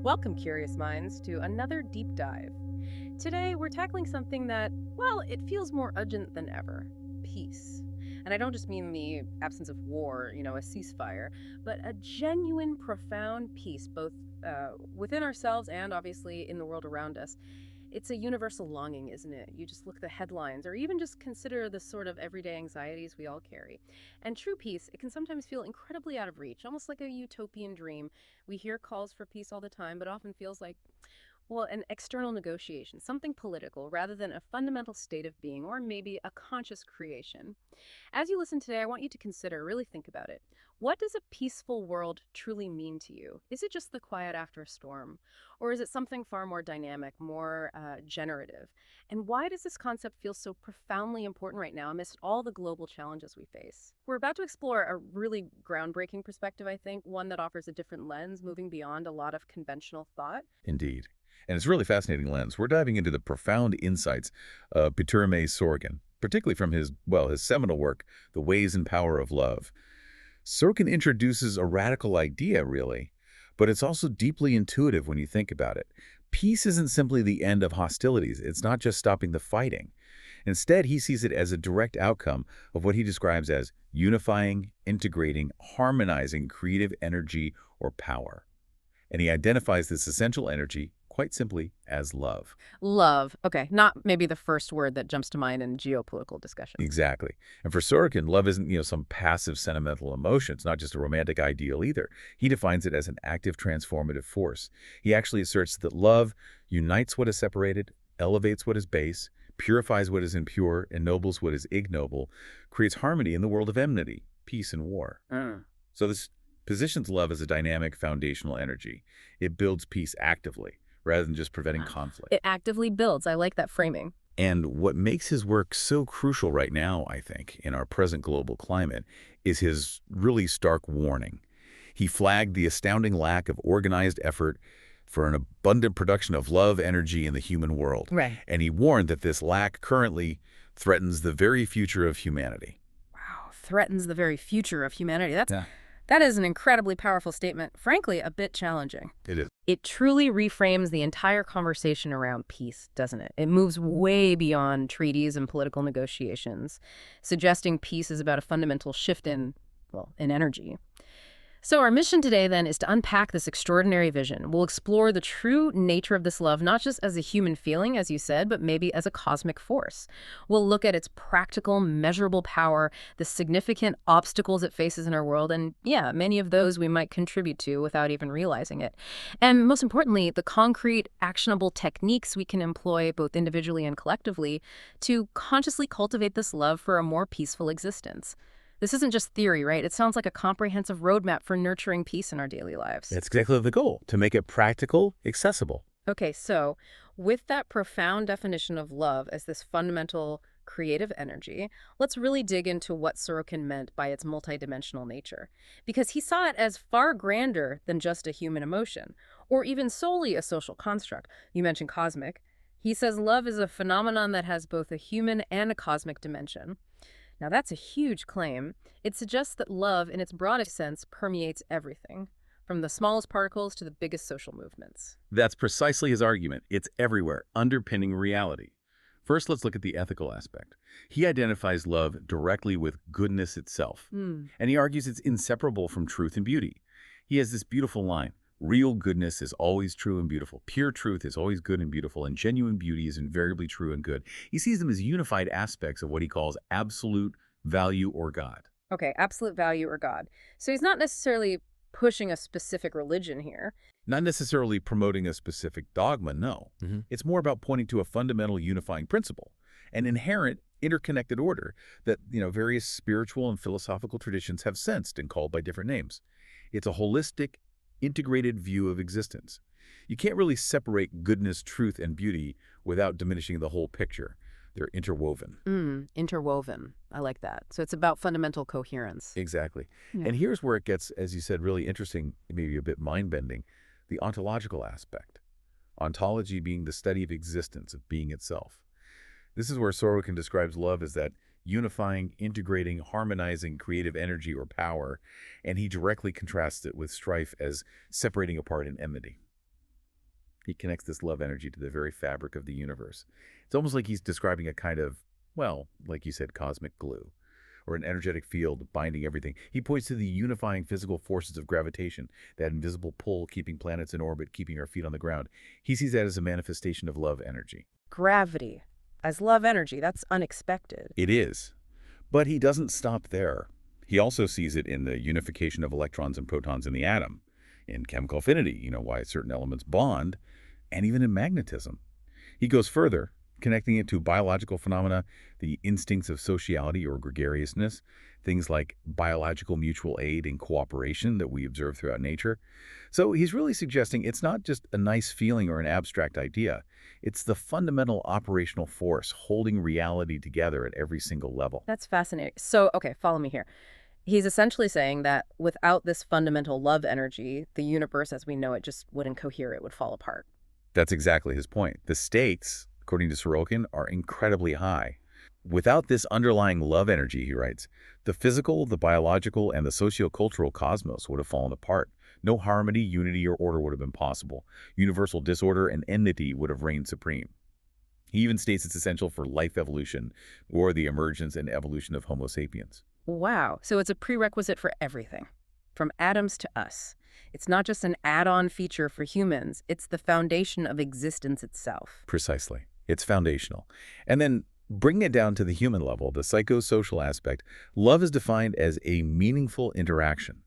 Welcome, curious minds, to another deep dive. Today, we're tackling something that, well, it feels more urgent than ever: peace. And I don't just mean the absence of war, a ceasefire, but a genuine, profound peace, both within ourselves and obviously in the world around us. It's a universal longing, isn't it? You just look at the headlines or even just consider the sort of everyday anxieties we all carry. And true peace, it can sometimes feel incredibly out of reach, almost like a utopian dream. We hear calls for peace all the time, but often feels like, well, an external negotiation, something political, rather than a fundamental state of being or maybe a conscious creation. As you listen today, I want you to consider, really think about it. What does a peaceful world truly mean to you? Is it just the quiet after a storm? Or is it something far more dynamic, more generative? And why does this concept feel so profoundly important right now amidst all the global challenges we face? We're about to explore a really groundbreaking perspective, I think, one that offers a different lens, moving beyond a lot of conventional thought. Indeed. And it's a really fascinating lens. We're diving into the profound insights of Pitirim Sorokin, particularly from his seminal work, The Ways and Power of Love. Sorokin introduces a radical idea, really, but it's also deeply intuitive when you think about it. Peace isn't simply the end of hostilities. It's not just stopping the fighting. Instead, he sees it as a direct outcome of what he describes as unifying, integrating, harmonizing creative energy or power. And he identifies this essential energy, quite simply, as love. Love. Okay, not maybe the first word that jumps to mind in geopolitical discussions. Exactly. And for Sorokin, love isn't, some passive sentimental emotion. It's not just a romantic ideal either. He defines it as an active transformative force. He actually asserts that love unites what is separated, elevates what is base, purifies what is impure, ennobles what is ignoble, creates harmony in the world of enmity, peace, and war. So this positions love as a dynamic foundational energy. It builds peace actively, rather than just preventing conflict. It actively builds. I like that framing. And what makes his work so crucial right now, I think, in our present global climate, is his really stark warning. He flagged the astounding lack of organized effort for an abundant production of love energy in the human world. Right. And he warned that this lack currently threatens the very future of humanity. Wow, threatens the very future of humanity. Yeah. That is an incredibly powerful statement, frankly, a bit challenging. It is. It truly reframes the entire conversation around peace, doesn't it? It moves way beyond treaties and political negotiations, suggesting peace is about a fundamental shift in energy. So our mission today, then, is to unpack this extraordinary vision. We'll explore the true nature of this love, not just as a human feeling, as you said, but maybe as a cosmic force. We'll look at its practical, measurable power, the significant obstacles it faces in our world, and yeah, many of those we might contribute to without even realizing it. And most importantly, the concrete, actionable techniques we can employ both individually and collectively to consciously cultivate this love for a more peaceful existence. This isn't just theory, right? It sounds like a comprehensive roadmap for nurturing peace in our daily lives. That's exactly the goal, to make it practical, accessible. Okay, so with that profound definition of love as this fundamental creative energy, let's really dig into what Sorokin meant by its multidimensional nature. Because he saw it as far grander than just a human emotion, or even solely a social construct. You mentioned cosmic. He says love is a phenomenon that has both a human and a cosmic dimension. Now, that's a huge claim. It suggests that love, in its broadest sense, permeates everything, from the smallest particles to the biggest social movements. That's precisely his argument. It's everywhere, underpinning reality. First, let's look at the ethical aspect. He identifies love directly with goodness itself, and he argues it's inseparable from truth and beauty. He has this beautiful line: real goodness is always true and beautiful. Pure truth is always good and beautiful, and genuine beauty is invariably true and good. He sees them as unified aspects of what he calls absolute value or God. Okay, absolute value or God. So he's not necessarily pushing a specific religion here. Not necessarily promoting a specific dogma, no. It's more about pointing to a fundamental unifying principle, an inherent interconnected order that, various spiritual and philosophical traditions have sensed and called by different names. It's a holistic, integrated view of existence. You can't really separate goodness, truth, and beauty without diminishing the whole picture. They're interwoven. Interwoven. I like that. So it's about fundamental coherence. Exactly. Yeah. And here's where it gets, as you said, really interesting, maybe a bit mind-bending, the ontological aspect. Ontology being the study of existence, of being itself. This is where Sorokin describes love as that unifying, integrating, harmonizing creative energy or power, and he directly contrasts it with strife as separating apart and enmity. He connects this love energy to the very fabric of the universe. It's almost like he's describing a kind of, well, like you said, cosmic glue, or an energetic field binding everything. He points to the unifying physical forces of gravitation, that invisible pull keeping planets in orbit, keeping our feet on the ground. He sees that as a manifestation of love energy. Gravity as love energy, that's unexpected. It is. But he doesn't stop there. He also sees it in the unification of electrons and protons in the atom, in chemical affinity, why certain elements bond, and even in magnetism. He goes further, connecting it to biological phenomena, the instincts of sociality or gregariousness, things like biological mutual aid and cooperation that we observe throughout nature. So he's really suggesting it's not just a nice feeling or an abstract idea. It's the fundamental operational force holding reality together at every single level. That's fascinating. So, okay, follow me here. He's essentially saying that without this fundamental love energy, the universe as we know it just wouldn't cohere, it would fall apart. That's exactly his point. The stakes, according to Sorokin, are incredibly high. Without this underlying love energy, he writes, the physical, the biological, and the sociocultural cosmos would have fallen apart. No harmony, unity, or order would have been possible. Universal disorder and enmity would have reigned supreme. He even states it's essential for life evolution or the emergence and evolution of Homo sapiens. Wow. So it's a prerequisite for everything, from atoms to us. It's not just an add-on feature for humans. It's the foundation of existence itself. Precisely. It's foundational. And then bringing it down to the human level, the psychosocial aspect, love is defined as a meaningful interaction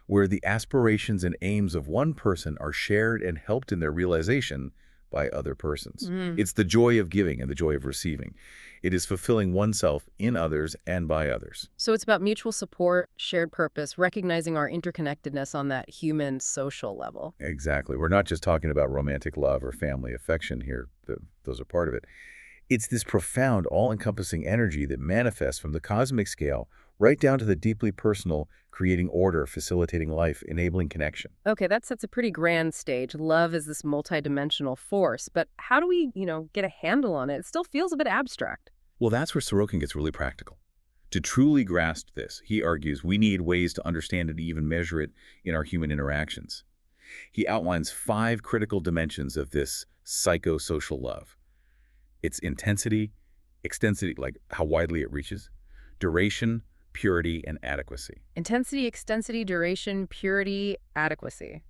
where the aspirations and aims of one person are shared and helped in their realization by other persons. It's the joy of giving and the joy of receiving. It is fulfilling oneself in others and by others. So it's about mutual support, shared purpose, recognizing our interconnectedness on that human social level. Exactly. We're not just talking about romantic love or family affection here. Those are part of it. It's this profound, all-encompassing energy that manifests from the cosmic scale right down to the deeply personal, creating order, facilitating life, enabling connection. Okay, that sets a pretty grand stage. Love is this multidimensional force, but how do we, get a handle on it? It still feels a bit abstract. Well, that's where Sorokin gets really practical. To truly grasp this, he argues we need ways to understand it and even measure it in our human interactions. He outlines 5 critical dimensions of this psychosocial love. Its intensity, extensity, like how widely it reaches, duration, purity, and adequacy. Intensity, extensity, duration, purity, adequacy.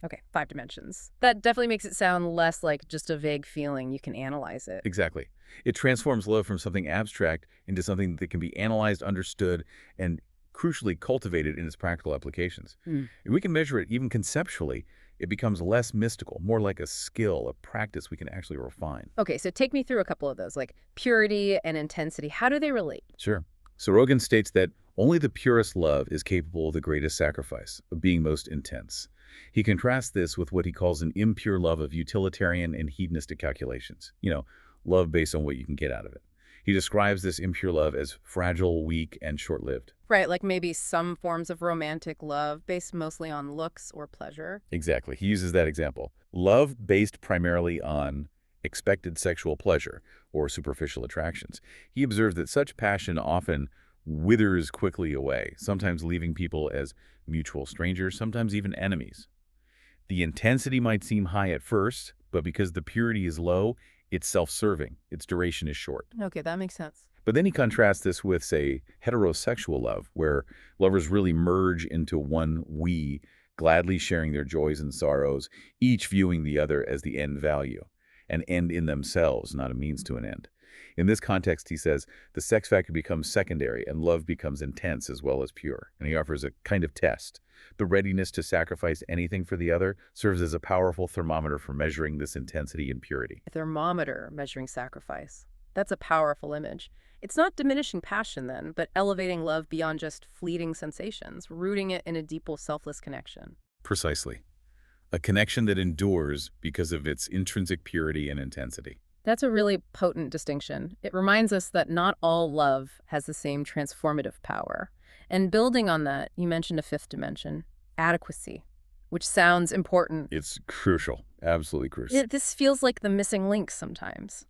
Okay, 5 dimensions. That definitely makes it sound less like just a vague feeling. You can analyze it. Exactly. It transforms love from something abstract into something that can be analyzed, understood, and crucially cultivated in its practical applications. If we can measure it even conceptually, it becomes less mystical, more like a skill, a practice we can actually refine. Okay, so take me through a couple of those, like purity and intensity. How do they relate? Sure. Sorokin states that only the purest love is capable of the greatest sacrifice, of being most intense. He contrasts this with what he calls an impure love of utilitarian and hedonistic calculations. Love based on what you can get out of it. He describes this impure love as fragile, weak, and short-lived. Right, like maybe some forms of romantic love based mostly on looks or pleasure. Exactly. He uses that example. Love based primarily on expected sexual pleasure or superficial attractions. He observes that such passion often withers quickly away, sometimes leaving people as mutual strangers, sometimes even enemies. The intensity might seem high at first, but because the purity is low, it's self-serving. Its duration is short. Okay, that makes sense. But then he contrasts this with, say, heterosexual love, where lovers really merge into one we, gladly sharing their joys and sorrows, each viewing the other as the end value, an end in themselves, not a means to an end. In this context, he says, the sex factor becomes secondary and love becomes intense as well as pure. And he offers a kind of test. The readiness to sacrifice anything for the other serves as a powerful thermometer for measuring this intensity and purity. A thermometer measuring sacrifice. That's a powerful image. It's not diminishing passion then, but elevating love beyond just fleeting sensations, rooting it in a deeper, selfless connection. Precisely. A connection that endures because of its intrinsic purity and intensity. That's a really potent distinction. It reminds us that not all love has the same transformative power. And building on that, you mentioned a 5th dimension, adequacy, which sounds important. It's crucial, absolutely crucial. This feels like the missing link sometimes.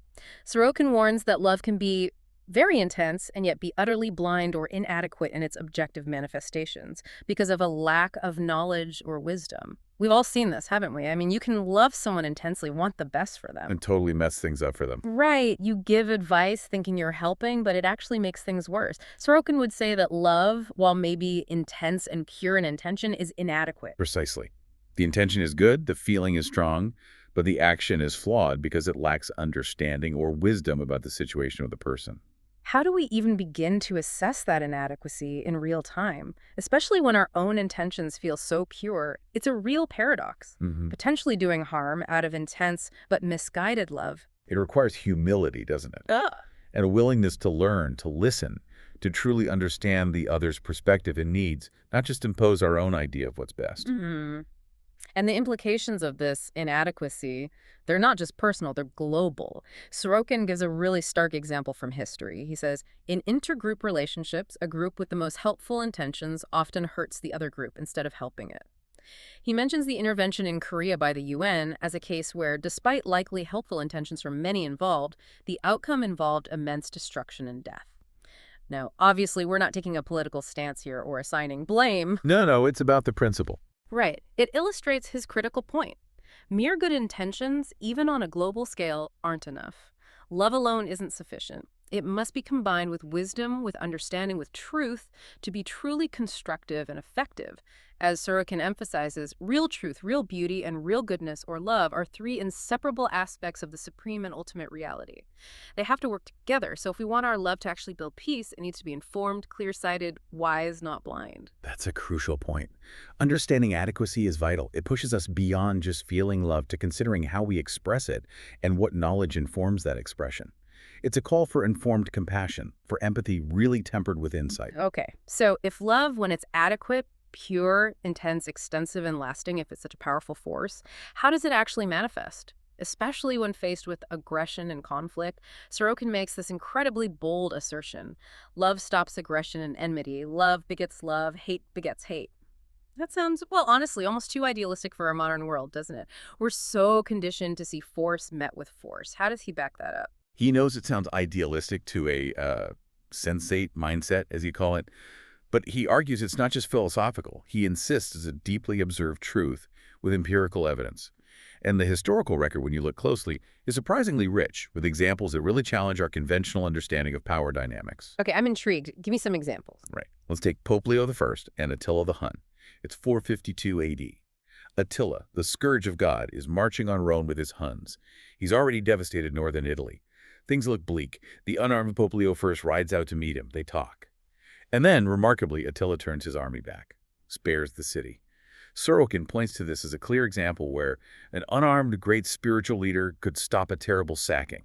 Sorokin warns that love can be very intense and yet be utterly blind or inadequate in its objective manifestations because of a lack of knowledge or wisdom. We've all seen this, haven't we? I mean, you can love someone intensely, want the best for them. And totally mess things up for them. Right. You give advice thinking you're helping, but it actually makes things worse. Sorokin would say that love, while maybe intense and pure in intention, is inadequate. Precisely. The intention is good, the feeling is strong, but the action is flawed because it lacks understanding or wisdom about the situation or the person. How do we even begin to assess that inadequacy in real time, especially when our own intentions feel so pure? It's a real paradox, Hmm. potentially doing harm out of intense but misguided love. It requires humility, doesn't it? Ugh. And a willingness to learn, to listen, to truly understand the other's perspective and needs, not just impose our own idea of what's best. Mhm. And the implications of this inadequacy, they're not just personal, they're global. Sorokin gives a really stark example from history. He says, in intergroup relationships, a group with the most helpful intentions often hurts the other group instead of helping it. He mentions the intervention in Korea by the UN as a case where, despite likely helpful intentions from many involved, the outcome involved immense destruction and death. Now, obviously, we're not taking a political stance here or assigning blame. No, it's about the principle. Right. It illustrates his critical point. Mere good intentions, even on a global scale, aren't enough. Love alone isn't sufficient. It must be combined with wisdom, with understanding, with truth to be truly constructive and effective. As Sorokin emphasizes, real truth, real beauty, and real goodness or love are three inseparable aspects of the supreme and ultimate reality. They have to work together, so if we want our love to actually build peace, it needs to be informed, clear-sighted, wise, not blind. That's a crucial point. Understanding adequacy is vital. It pushes us beyond just feeling love to considering how we express it and what knowledge informs that expression. It's a call for informed compassion, for empathy really tempered with insight. Okay, so if love, when it's adequate, pure, intense, extensive, and lasting, if it's such a powerful force, how does it actually manifest? Especially when faced with aggression and conflict, Sorokin makes this incredibly bold assertion. Love stops aggression and enmity. Love begets love. Hate begets hate. That sounds, well, honestly, almost too idealistic for our modern world, doesn't it? We're so conditioned to see force met with force. How does he back that up? He knows it sounds idealistic to a sensate mindset, as you call it, but he argues it's not just philosophical. He insists it's a deeply observed truth with empirical evidence. And the historical record, when you look closely, is surprisingly rich, with examples that really challenge our conventional understanding of power dynamics. Okay, I'm intrigued. Give me some examples. Right. Let's take Pope Leo I and Attila the Hun. It's 452 AD. Attila, the scourge of God, is marching on Rome with his Huns. He's already devastated northern Italy. Things look bleak. The unarmed Pope Leo I rides out to meet him. They talk. And then, remarkably, Attila turns his army back, spares the city. Sorokin points to this as a clear example where an unarmed great spiritual leader could stop a terrible sacking.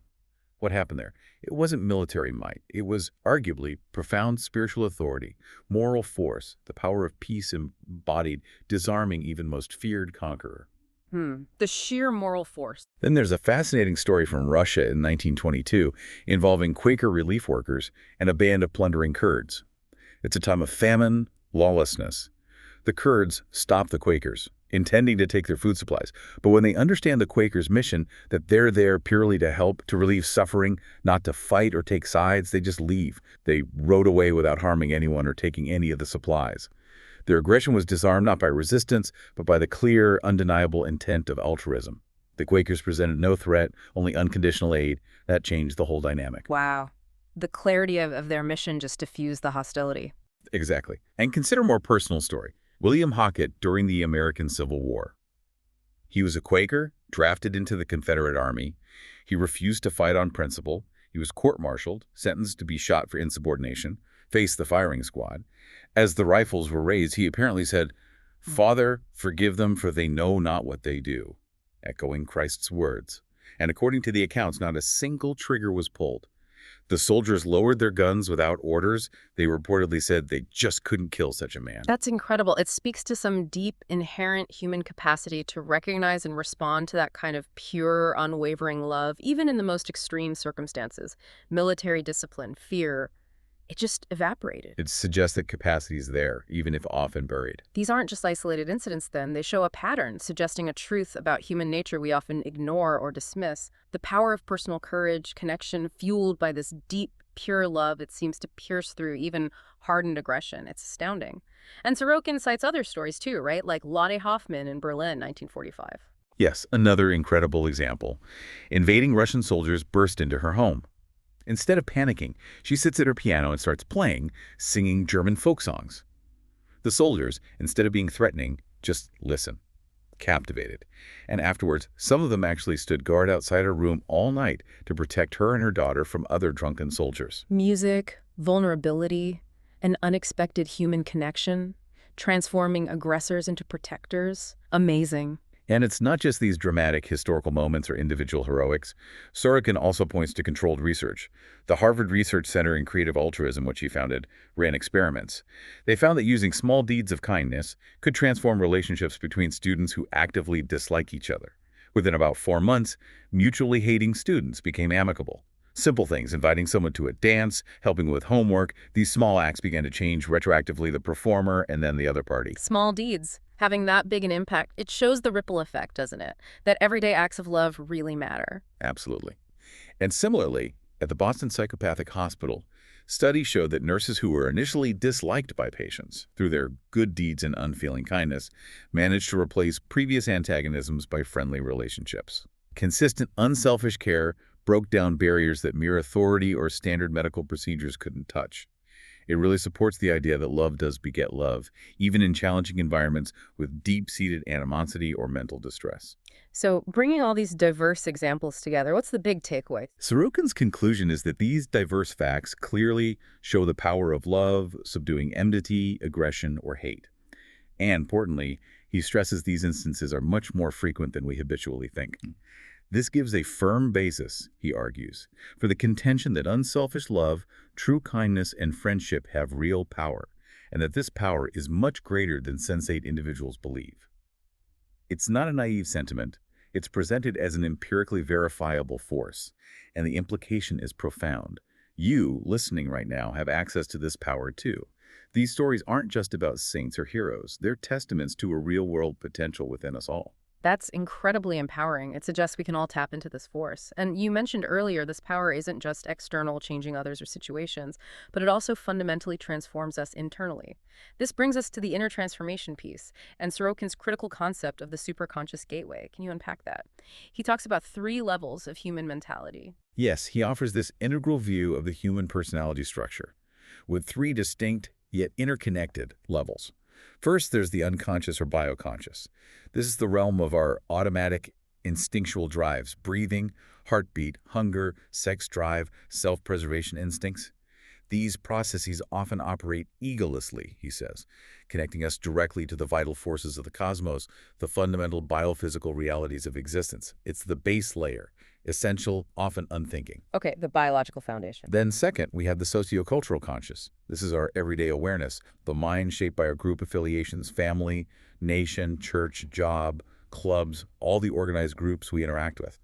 What happened there? It wasn't military might. It was arguably profound spiritual authority, moral force, the power of peace embodied, disarming even most feared conqueror. The sheer moral force. Then there's a fascinating story from Russia in 1922 involving Quaker relief workers and a band of plundering Kurds. It's a time of famine, lawlessness. The Kurds stop the Quakers, intending to take their food supplies. But when they understand the Quakers' mission, that they're there purely to help, to relieve suffering, not to fight or take sides, they just leave. They rode away without harming anyone or taking any of the supplies. Their aggression was disarmed not by resistance, but by the clear, undeniable intent of altruism. The Quakers presented no threat, only unconditional aid. That changed the whole dynamic. Wow. The clarity of their mission just diffused the hostility. Exactly. And consider a more personal story. William Hockett during the American Civil War. He was a Quaker, drafted into the Confederate Army. He refused to fight on principle. He was court-martialed, sentenced to be shot for insubordination, faced the firing squad. As the rifles were raised, he apparently said, "Father, forgive them, for they know not what they do," echoing Christ's words. And according to the accounts, not a single trigger was pulled. The soldiers lowered their guns without orders. They reportedly said they just couldn't kill such a man. That's incredible. It speaks to some deep, inherent human capacity to recognize and respond to that kind of pure, unwavering love, even in the most extreme circumstances. Military discipline, fear, it just evaporated. It suggests that capacity is there, even if often buried. These aren't just isolated incidents, then. They show a pattern, suggesting a truth about human nature we often ignore or dismiss. The power of personal courage, connection, fueled by this deep, pure love that seems to pierce through even hardened aggression. It's astounding. And Sorokin cites other stories too, right? Like Lotte Hoffman in Berlin, 1945. Yes, another incredible example. Invading Russian soldiers burst into her home. Instead of panicking, she sits at her piano and starts playing, singing German folk songs. The soldiers, instead of being threatening, just listen, captivated. And afterwards, some of them actually stood guard outside her room all night to protect her and her daughter from other drunken soldiers. Music, vulnerability, an unexpected human connection, transforming aggressors into protectors. Amazing. And it's not just these dramatic historical moments or individual heroics. Sorokin also points to controlled research. The Harvard Research Center in Creative Altruism, which he founded, ran experiments. They found that using small deeds of kindness could transform relationships between students who actively dislike each other. Within about 4 months, mutually hating students became amicable. Simple things, inviting someone to a dance, helping with homework, these small acts began to change retroactively the performer and then the other party. Small deeds. Having that big an impact, it shows the ripple effect, doesn't it? That everyday acts of love really matter. Absolutely. And similarly, at the Boston Psychopathic Hospital, studies showed that nurses who were initially disliked by patients through their good deeds and unfeeling kindness managed to replace previous antagonisms by friendly relationships. Consistent, unselfish care broke down barriers that mere authority or standard medical procedures couldn't touch. It really supports the idea that love does beget love, even in challenging environments with deep-seated animosity or mental distress. So, bringing all these diverse examples together, what's the big takeaway? Sorokin's conclusion is that these diverse facts clearly show the power of love, subduing enmity, aggression, or hate. And importantly, he stresses these instances are much more frequent than we habitually think. This gives a firm basis, he argues, for the contention that unselfish love, true kindness, and friendship have real power, and that this power is much greater than sensate individuals believe. It's not a naive sentiment. It's presented as an empirically verifiable force, and the implication is profound. You, listening right now, have access to this power too. These stories aren't just about saints or heroes. They're testaments to a real-world potential within us all. That's incredibly empowering. It suggests we can all tap into this force. And you mentioned earlier, this power isn't just external, changing others or situations, but it also fundamentally transforms us internally. This brings us to the inner transformation piece and Sorokin's critical concept of the superconscious gateway. Can you unpack that? He talks about 3 levels of human mentality. Yes, he offers this integral view of the human personality structure, with 3 distinct yet interconnected levels. First, there's the unconscious or bioconscious. This is the realm of our automatic instinctual drives, breathing, heartbeat, hunger, sex drive, self-preservation instincts. These processes often operate egolessly, he says, connecting us directly to the vital forces of the cosmos, the fundamental biophysical realities of existence. It's the base layer, essential, often unthinking. Okay, the biological foundation. Then second, we have the sociocultural conscious. This is our everyday awareness, the mind shaped by our group affiliations, family, nation, church, job, clubs, all the organized groups we interact with.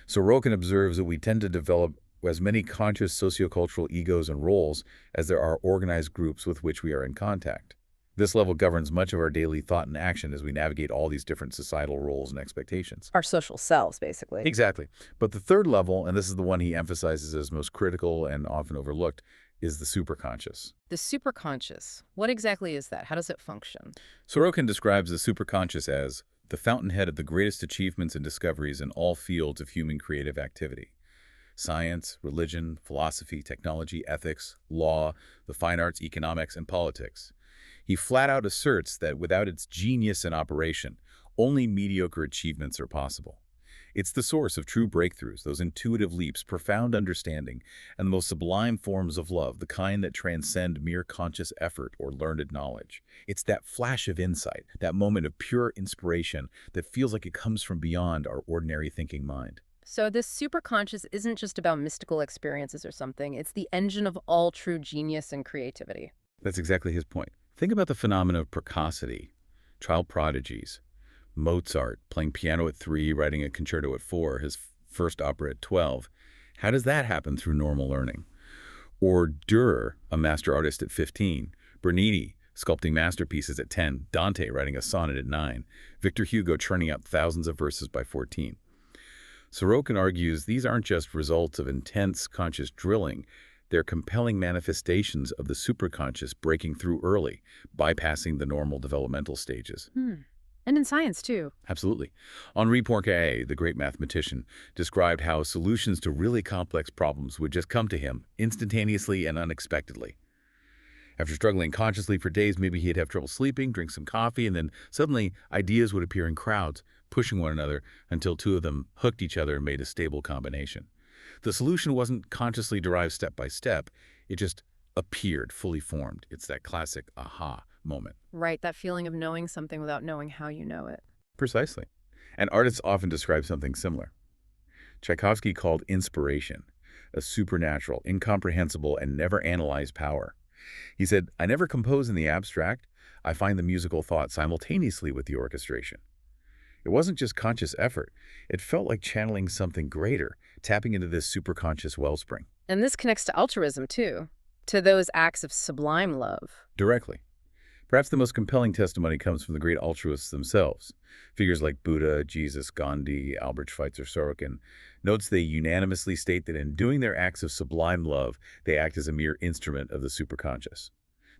Sorokin observes that we tend to develop as many conscious sociocultural egos and roles as there are organized groups with which we are in contact. This level governs much of our daily thought and action as we navigate all these different societal roles and expectations. Our social selves, basically. Exactly. But the third level, and this is the one he emphasizes as most critical and often overlooked, is the superconscious. The superconscious. What exactly is that? How does it function? Sorokin describes the superconscious as the fountainhead of the greatest achievements and discoveries in all fields of human creative activity. Science, religion, philosophy, technology, ethics, law, the fine arts, economics, and politics. He flat out asserts that without its genius in operation, only mediocre achievements are possible. It's the source of true breakthroughs, those intuitive leaps, profound understanding, and the most sublime forms of love, the kind that transcend mere conscious effort or learned knowledge. It's that flash of insight, that moment of pure inspiration that feels like it comes from beyond our ordinary thinking mind. So this superconscious isn't just about mystical experiences or something. It's the engine of all true genius and creativity. That's exactly his point. Think about the phenomena of precocity, child prodigies, Mozart playing piano at 3, writing a concerto at 4, his first opera at 12. How does that happen through normal learning? Or Dürer, a master artist at 15, Bernini sculpting masterpieces at 10, Dante writing a sonnet at 9, Victor Hugo churning out thousands of verses by 14. Sorokin argues these aren't just results of intense conscious drilling, They're compelling manifestations of the superconscious breaking through early, bypassing the normal developmental stages. Hmm. And in science, too. Absolutely. Henri Poincaré, the great mathematician, described how solutions to really complex problems would just come to him instantaneously and unexpectedly. After struggling consciously for days, maybe he'd have trouble sleeping, drink some coffee, and then suddenly ideas would appear in crowds, pushing one another until two of them hooked each other and made a stable combination. The solution wasn't consciously derived step by step. It just appeared fully formed. It's that classic aha moment. Right, that feeling of knowing something without knowing how you know it. Precisely. And artists often describe something similar. Tchaikovsky called inspiration a supernatural, incomprehensible, and never analyzed power. He said, "I never compose in the abstract. I find the musical thought simultaneously with the orchestration." It wasn't just conscious effort. It felt like channeling something greater, tapping into this superconscious wellspring. And this connects to altruism, too, to those acts of sublime love. Directly. Perhaps the most compelling testimony comes from the great altruists themselves. Figures like Buddha, Jesus, Gandhi, Albert Schweitzer Sorokin notes they unanimously state that in doing their acts of sublime love, they act as a mere instrument of the superconscious.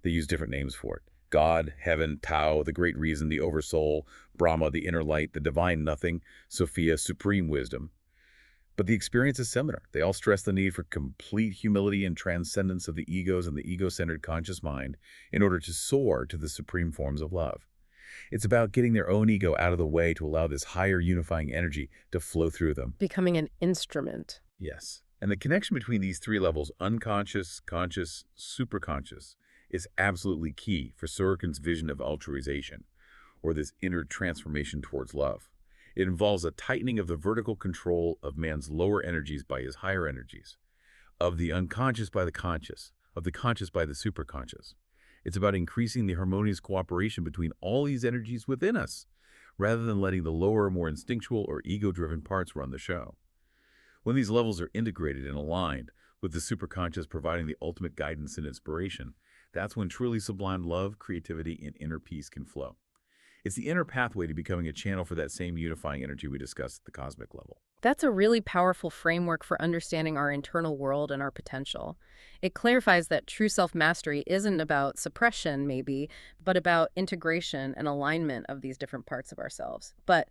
They use different names for it. God, heaven, Tao, the great reason, the oversoul, Brahma, the inner light, the divine nothing, Sophia, supreme wisdom. But the experience is similar. They all stress the need for complete humility and transcendence of the egos and the ego-centered conscious mind in order to soar to the supreme forms of love. It's about getting their own ego out of the way to allow this higher unifying energy to flow through them. Becoming an instrument. Yes. And the connection between these three levels, unconscious, conscious, superconscious, is absolutely key for Sorokin's vision of altruization, or this inner transformation towards love. It involves a tightening of the vertical control of man's lower energies by his higher energies, of the unconscious by the conscious, of the conscious by the superconscious. It's about increasing the harmonious cooperation between all these energies within us, rather than letting the lower, more instinctual or ego-driven parts run the show. When these levels are integrated and aligned, with the superconscious providing the ultimate guidance and inspiration, that's when truly sublime love, creativity, and inner peace can flow. It's the inner pathway to becoming a channel for that same unifying energy we discussed at the cosmic level. That's a really powerful framework for understanding our internal world and our potential. It clarifies that true self-mastery isn't about suppression, maybe, but about integration and alignment of these different parts of ourselves. But,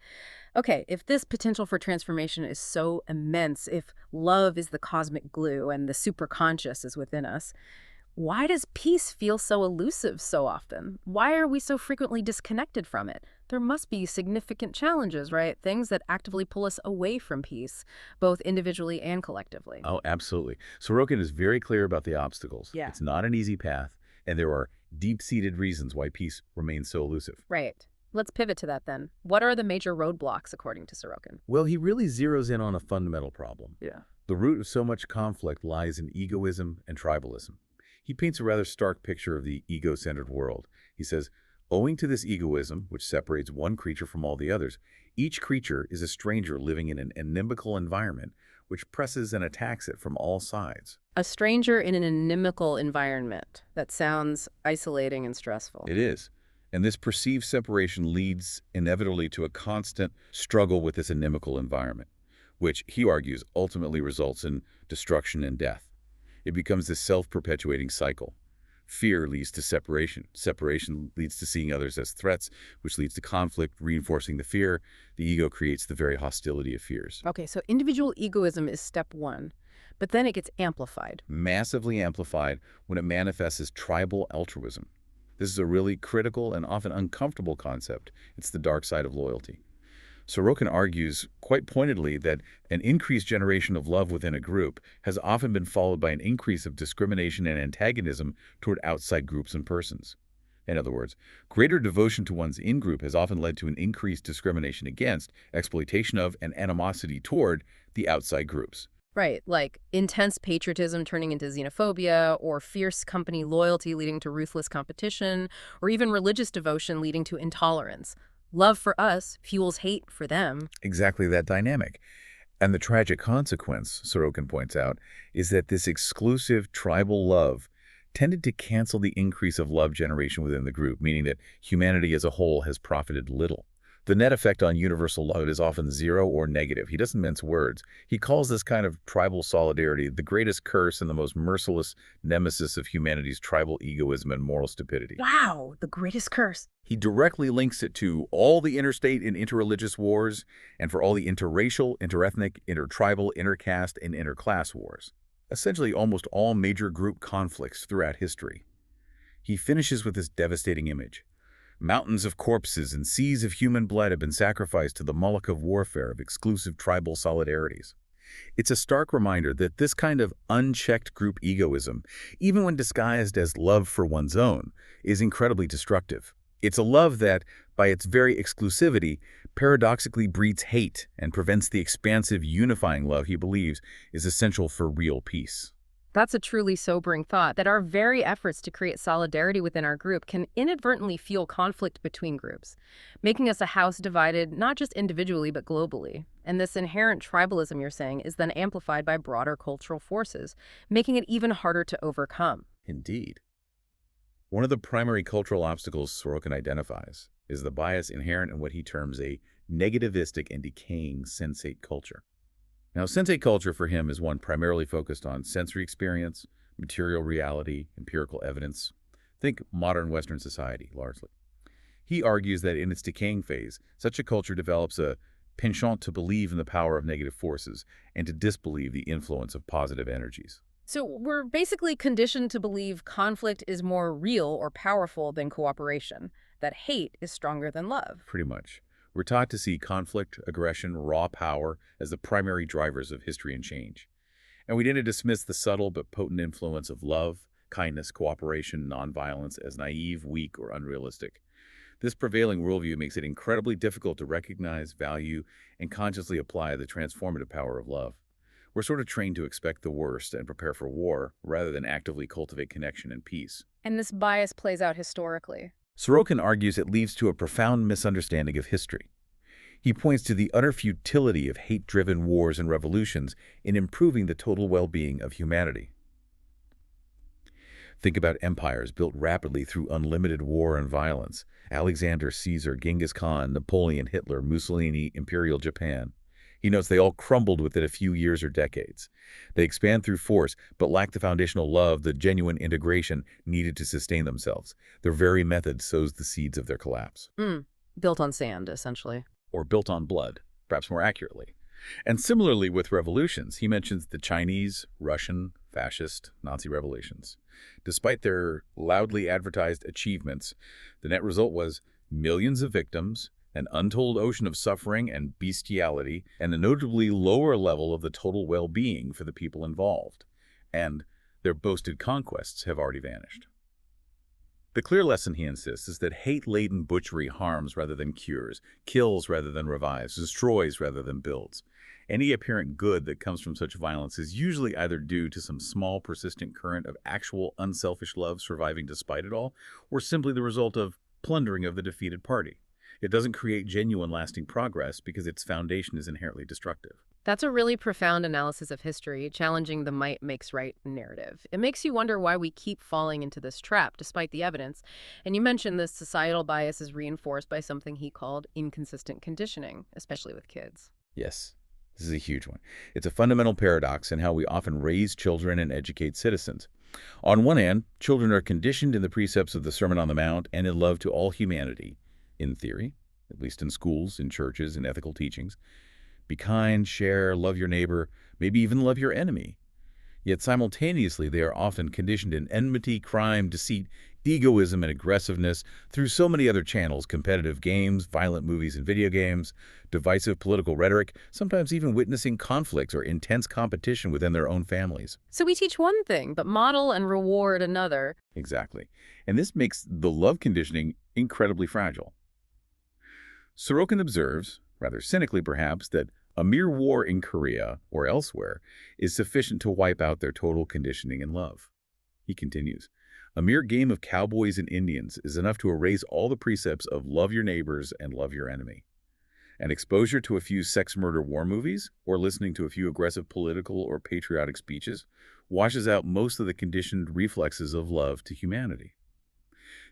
okay, if this potential for transformation is so immense, if love is the cosmic glue and the superconscious is within us, why does peace feel so elusive so often? Why are we so frequently disconnected from it? There must be significant challenges, right? Things that actively pull us away from peace, both individually and collectively. Oh, absolutely. Sorokin is very clear about the obstacles. Yeah. It's not an easy path, and there are deep-seated reasons why peace remains so elusive. Right. Let's pivot to that then. What are the major roadblocks, according to Sorokin? Well, he really zeroes in on a fundamental problem. Yeah. The root of so much conflict lies in egoism and tribalism. He paints a rather stark picture of the ego-centered world. He says, owing to this egoism, which separates one creature from all the others, each creature is a stranger living in an inimical environment which presses and attacks it from all sides. A stranger in an inimical environment. That sounds isolating and stressful. It is. And this perceived separation leads inevitably to a constant struggle with this inimical environment, which, he argues, ultimately results in destruction and death. It becomes this self-perpetuating cycle. Fear leads to separation. Separation leads to seeing others as threats, which leads to conflict, reinforcing the fear. The ego creates the very hostility of fears. Okay, so individual egoism is step one, but then it gets amplified. Massively amplified when it manifests as tribal altruism. This is a really critical and often uncomfortable concept. It's the dark side of loyalty. Sorokin argues quite pointedly that an increased generation of love within a group has often been followed by an increase of discrimination and antagonism toward outside groups and persons. In other words, greater devotion to one's in-group has often led to an increased discrimination against, exploitation of, and animosity toward the outside groups. Right, like intense patriotism turning into xenophobia, or fierce company loyalty leading to ruthless competition, or even religious devotion leading to intolerance. Love for us fuels hate for them. Exactly that dynamic. And the tragic consequence, Sorokin points out, is that this exclusive tribal love tended to cancel the increase of love generation within the group, meaning that humanity as a whole has profited little. The net effect on universal love is often zero or negative. He doesn't mince words. He calls this kind of tribal solidarity the greatest curse and the most merciless nemesis of humanity's tribal egoism and moral stupidity. Wow, the greatest curse. He directly links it to all the interstate and interreligious wars and for all the interracial, interethnic, intertribal, intercaste, and interclass wars. Essentially almost all major group conflicts throughout history. He finishes with this devastating image. Mountains of corpses and seas of human blood have been sacrificed to the Moloch of warfare of exclusive tribal solidarities. It's a stark reminder that this kind of unchecked group egoism, even when disguised as love for one's own, is incredibly destructive. It's a love that, by its very exclusivity, paradoxically breeds hate and prevents the expansive, unifying love he believes is essential for real peace. That's a truly sobering thought, that our very efforts to create solidarity within our group can inadvertently fuel conflict between groups, making us a house divided not just individually but globally. And this inherent tribalism, you're saying, is then amplified by broader cultural forces, making it even harder to overcome. Indeed. One of the primary cultural obstacles Sorokin identifies is the bias inherent in what he terms a negativistic and decaying sensate culture. Now, sensate culture for him is one primarily focused on sensory experience, material reality, empirical evidence. Think modern Western society, largely. He argues that in its decaying phase, such a culture develops a penchant to believe in the power of negative forces and to disbelieve the influence of positive energies. So we're basically conditioned to believe conflict is more real or powerful than cooperation, that hate is stronger than love. Pretty much. We're taught to see conflict, aggression, raw power as the primary drivers of history and change. And we tend to dismiss the subtle but potent influence of love, kindness, cooperation, nonviolence as naive, weak, or unrealistic. This prevailing worldview makes it incredibly difficult to recognize, value, and consciously apply the transformative power of love. We're sort of trained to expect the worst and prepare for war, rather than actively cultivate connection and peace. And this bias plays out historically. Sorokin argues it leads to a profound misunderstanding of history. He points to the utter futility of hate-driven wars and revolutions in improving the total well-being of humanity. Think about empires built rapidly through unlimited war and violence. Alexander, Caesar, Genghis Khan, Napoleon, Hitler, Mussolini, Imperial Japan. He notes they all crumbled within a few years or decades. They expand through force, but lack the foundational love, the genuine integration needed to sustain themselves. Their very method sows the seeds of their collapse. Built on sand, essentially. Or built on blood, perhaps more accurately. And similarly with revolutions, he mentions the Chinese, Russian, fascist, Nazi revolutions. Despite their loudly advertised achievements, the net result was millions of victims, an untold ocean of suffering and bestiality, and a notably lower level of the total well-being for the people involved. And their boasted conquests have already vanished. The clear lesson, he insists, is that hate-laden butchery harms rather than cures, kills rather than revives, destroys rather than builds. Any apparent good that comes from such violence is usually either due to some small persistent current of actual unselfish love surviving despite it all, or simply the result of plundering of the defeated party. It doesn't create genuine lasting progress because its foundation is inherently destructive. That's a really profound analysis of history, challenging the might makes right narrative. It makes you wonder why we keep falling into this trap, despite the evidence. And you mentioned this societal bias is reinforced by something he called inconsistent conditioning, especially with kids. Yes, this is a huge one. It's a fundamental paradox in how we often raise children and educate citizens. On one hand, children are conditioned in the precepts of the Sermon on the Mount and in love to all humanity, in theory, at least in schools, in churches, in ethical teachings. Be kind, share, love your neighbor, maybe even love your enemy. Yet simultaneously, they are often conditioned in enmity, crime, deceit, egoism, and aggressiveness through so many other channels: competitive games, violent movies and video games, divisive political rhetoric, sometimes even witnessing conflicts or intense competition within their own families. So we teach one thing, but model and reward another. Exactly. And this makes the love conditioning incredibly fragile. Sorokin observes, rather cynically perhaps, that a mere war in Korea or elsewhere is sufficient to wipe out their total conditioning in love. He continues, a mere game of cowboys and Indians is enough to erase all the precepts of love your neighbors and love your enemy. And exposure to a few sex murder war movies or listening to a few aggressive political or patriotic speeches washes out most of the conditioned reflexes of love to humanity.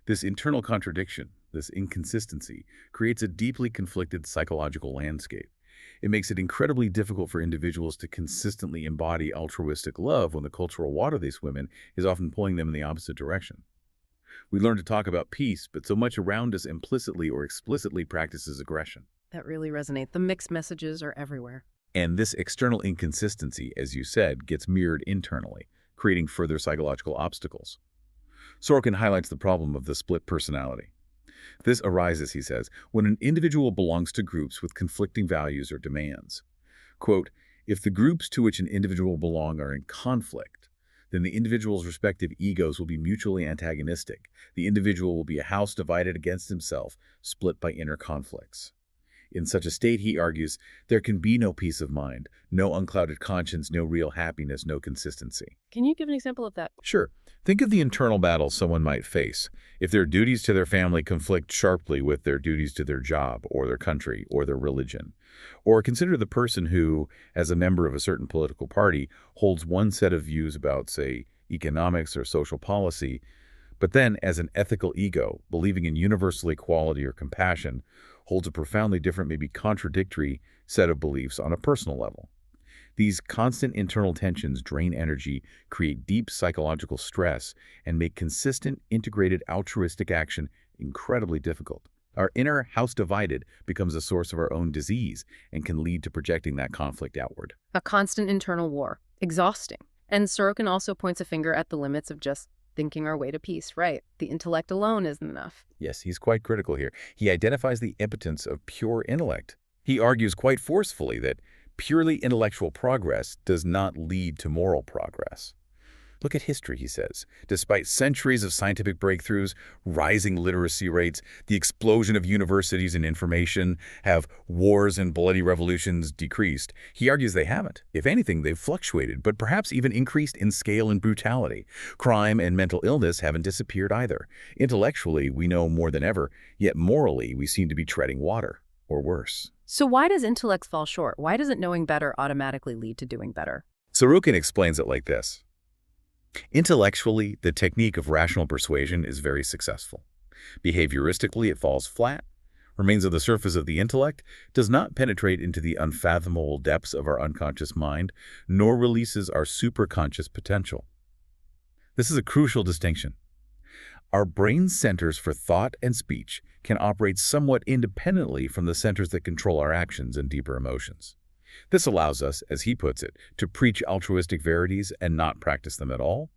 This internal contradiction, this inconsistency, creates a deeply conflicted psychological landscape. It makes it incredibly difficult for individuals to consistently embody altruistic love when the cultural water they swim in is often pulling them in the opposite direction. We learn to talk about peace, but so much around us implicitly or explicitly practices aggression. That really resonates. The mixed messages are everywhere. And this external inconsistency, as you said, gets mirrored internally, creating further psychological obstacles. Sorokin highlights the problem of the split personality. This arises, he says, when an individual belongs to groups with conflicting values or demands. Quote, if the groups to which an individual belongs are in conflict, then the individual's respective egos will be mutually antagonistic. The individual will be a house divided against himself, split by inner conflicts. In such a state, he argues, there can be no peace of mind, no unclouded conscience, no real happiness, no consistency. Can you give an example of that? Sure. Think of the internal battles someone might face if their duties to their family conflict sharply with their duties to their job or their country or their religion. Or consider the person who, as a member of a certain political party, holds one set of views about, say, economics or social policy, but then, as an ethical ego, believing in universal equality or compassion, holds a profoundly different, maybe contradictory set of beliefs on a personal level. These constant internal tensions drain energy, create deep psychological stress, and make consistent, integrated altruistic action incredibly difficult. Our inner house divided becomes a source of our own disease and can lead to projecting that conflict outward. A constant internal war. Exhausting. And Sorokin also points a finger at the limits of just thinking our way to peace, right? The intellect alone isn't enough. Yes, he's quite critical here. He identifies the impotence of pure intellect. He argues quite forcefully that purely intellectual progress does not lead to moral progress. Look at history, he says. Despite centuries of scientific breakthroughs, rising literacy rates, the explosion of universities and information, have wars and bloody revolutions decreased? He argues they haven't. If anything, they've fluctuated, but perhaps even increased in scale and brutality. Crime and mental illness haven't disappeared either. Intellectually, we know more than ever, yet morally, we seem to be treading water, or worse. So why does intellect fall short? Why doesn't knowing better automatically lead to doing better? Sorokin explains it like this. Intellectually, the technique of rational persuasion is very successful. Behavioristically, it falls flat, remains on the surface of the intellect, does not penetrate into the unfathomable depths of our unconscious mind, nor releases our superconscious potential. This is a crucial distinction. Our brain centers for thought and speech can operate somewhat independently from the centers that control our actions and deeper emotions. This allows us, as he puts it, to preach altruistic verities and not practice them at all.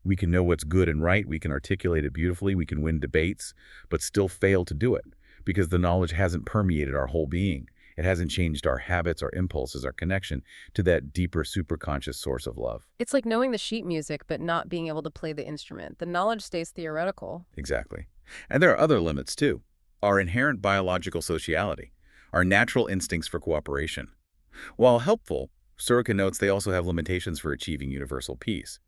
We can know what's good and right, we can articulate it beautifully, we can win debates, but still fail to do it because the knowledge hasn't permeated our whole being. It hasn't changed our habits, our impulses, our connection to that deeper superconscious source of love. It's like knowing the sheet music but not being able to play the instrument. The knowledge stays theoretical. Exactly. And there are other limits too. Our inherent biological sociality, our natural instincts for cooperation. While helpful, Sorokin notes they also have limitations for achieving universal peace.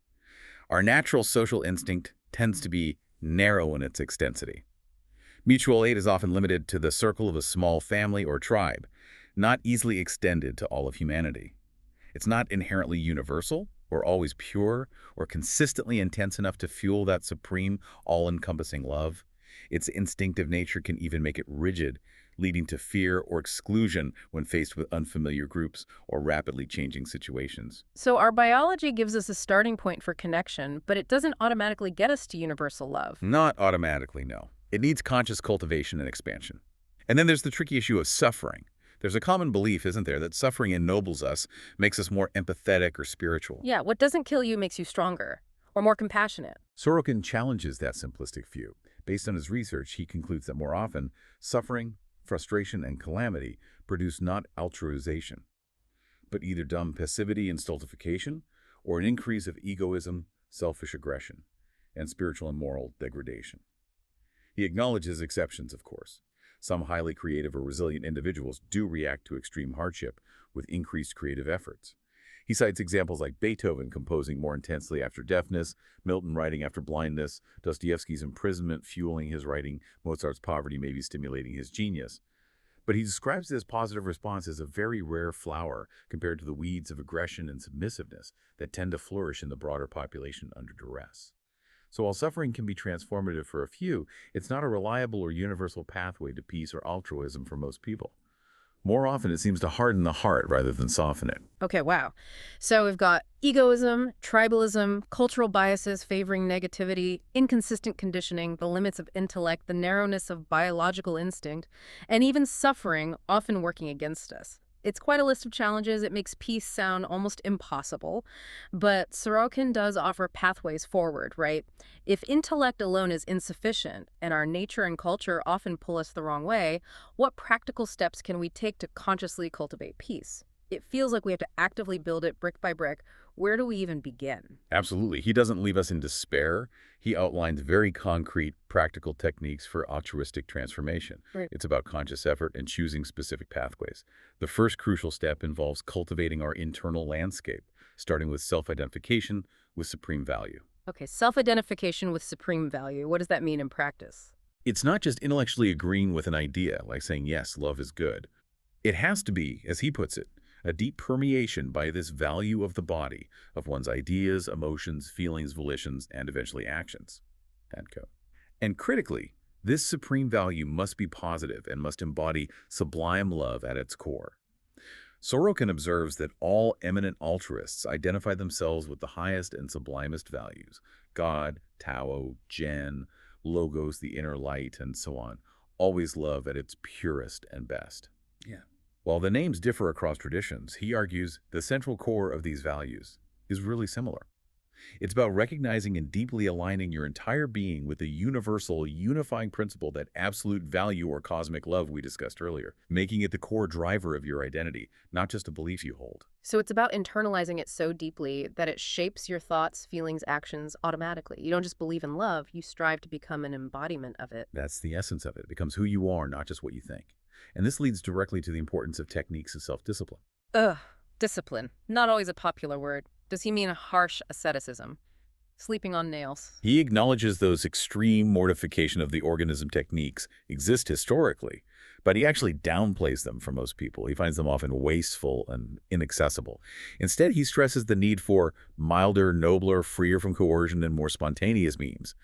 Our natural social instinct tends to be narrow in its extensity. Mutual aid is often limited to the circle of a small family or tribe, not easily extended to all of humanity. It's not inherently universal or always pure or consistently intense enough to fuel that supreme, all-encompassing love. Its instinctive nature can even make it rigid, leading to fear or exclusion when faced with unfamiliar groups or rapidly changing situations. So our biology gives us a starting point for connection, but it doesn't automatically get us to universal love. Not automatically, no. It needs conscious cultivation and expansion. And then there's the tricky issue of suffering. There's a common belief, isn't there, that suffering ennobles us, makes us more empathetic or spiritual. Yeah, what doesn't kill you makes you stronger or more compassionate. Sorokin challenges that simplistic view. Based on his research, he concludes that more often, suffering, frustration, and calamity produce not altruization, but either dumb passivity and stultification, or an increase of egoism, selfish aggression, and spiritual and moral degradation. He acknowledges exceptions, of course. Some highly creative or resilient individuals do react to extreme hardship with increased creative efforts. He cites examples like Beethoven composing more intensely after deafness, Milton writing after blindness, Dostoevsky's imprisonment fueling his writing, Mozart's poverty maybe stimulating his genius. But he describes this positive response as a very rare flower compared to the weeds of aggression and submissiveness that tend to flourish in the broader population under duress. So while suffering can be transformative for a few, it's not a reliable or universal pathway to peace or altruism for most people. More often, it seems to harden the heart rather than soften it. Okay, wow. So we've got egoism, tribalism, cultural biases favoring negativity, inconsistent conditioning, the limits of intellect, the narrowness of biological instinct, and even suffering often working against us. It's quite a list of challenges. It makes peace sound almost impossible. But Sorokin does offer pathways forward, right? If intellect alone is insufficient and our nature and culture often pull us the wrong way, what practical steps can we take to consciously cultivate peace? It feels like we have to actively build it brick by brick. Where do we even begin? Absolutely. He doesn't leave us in despair. He outlines very concrete, practical techniques for altruistic transformation. Right. It's about conscious effort and choosing specific pathways. The first crucial step involves cultivating our internal landscape, starting with self-identification with supreme value. Okay, self-identification with supreme value. What does that mean in practice? It's not just intellectually agreeing with an idea, like saying, yes, love is good. It has to be, as he puts it, a deep permeation by this value of the body, of one's ideas, emotions, feelings, volitions, and eventually actions. End quote. And critically, this supreme value must be positive and must embody sublime love at its core. Sorokin observes that all eminent altruists identify themselves with the highest and sublimest values: God, Tao, Jen, Logos, the inner light, and so on. Always love at its purest and best. Yeah. While the names differ across traditions, he argues the central core of these values is really similar. It's about recognizing and deeply aligning your entire being with the universal, unifying principle, that absolute value or cosmic love we discussed earlier, making it the core driver of your identity, not just a belief you hold. So it's about internalizing it so deeply that it shapes your thoughts, feelings, actions automatically. You don't just believe in love, you strive to become an embodiment of it. That's the essence of it. It becomes who you are, not just what you think. And this leads directly to the importance of techniques of self-discipline. Ugh, discipline. Not always a popular word. Does he mean a harsh asceticism? Sleeping on nails? He acknowledges those extreme mortification of the organism techniques exist historically, but he actually downplays them for most people. He finds them often wasteful and inaccessible. Instead, he stresses the need for milder, nobler, freer from coercion, and more spontaneous means,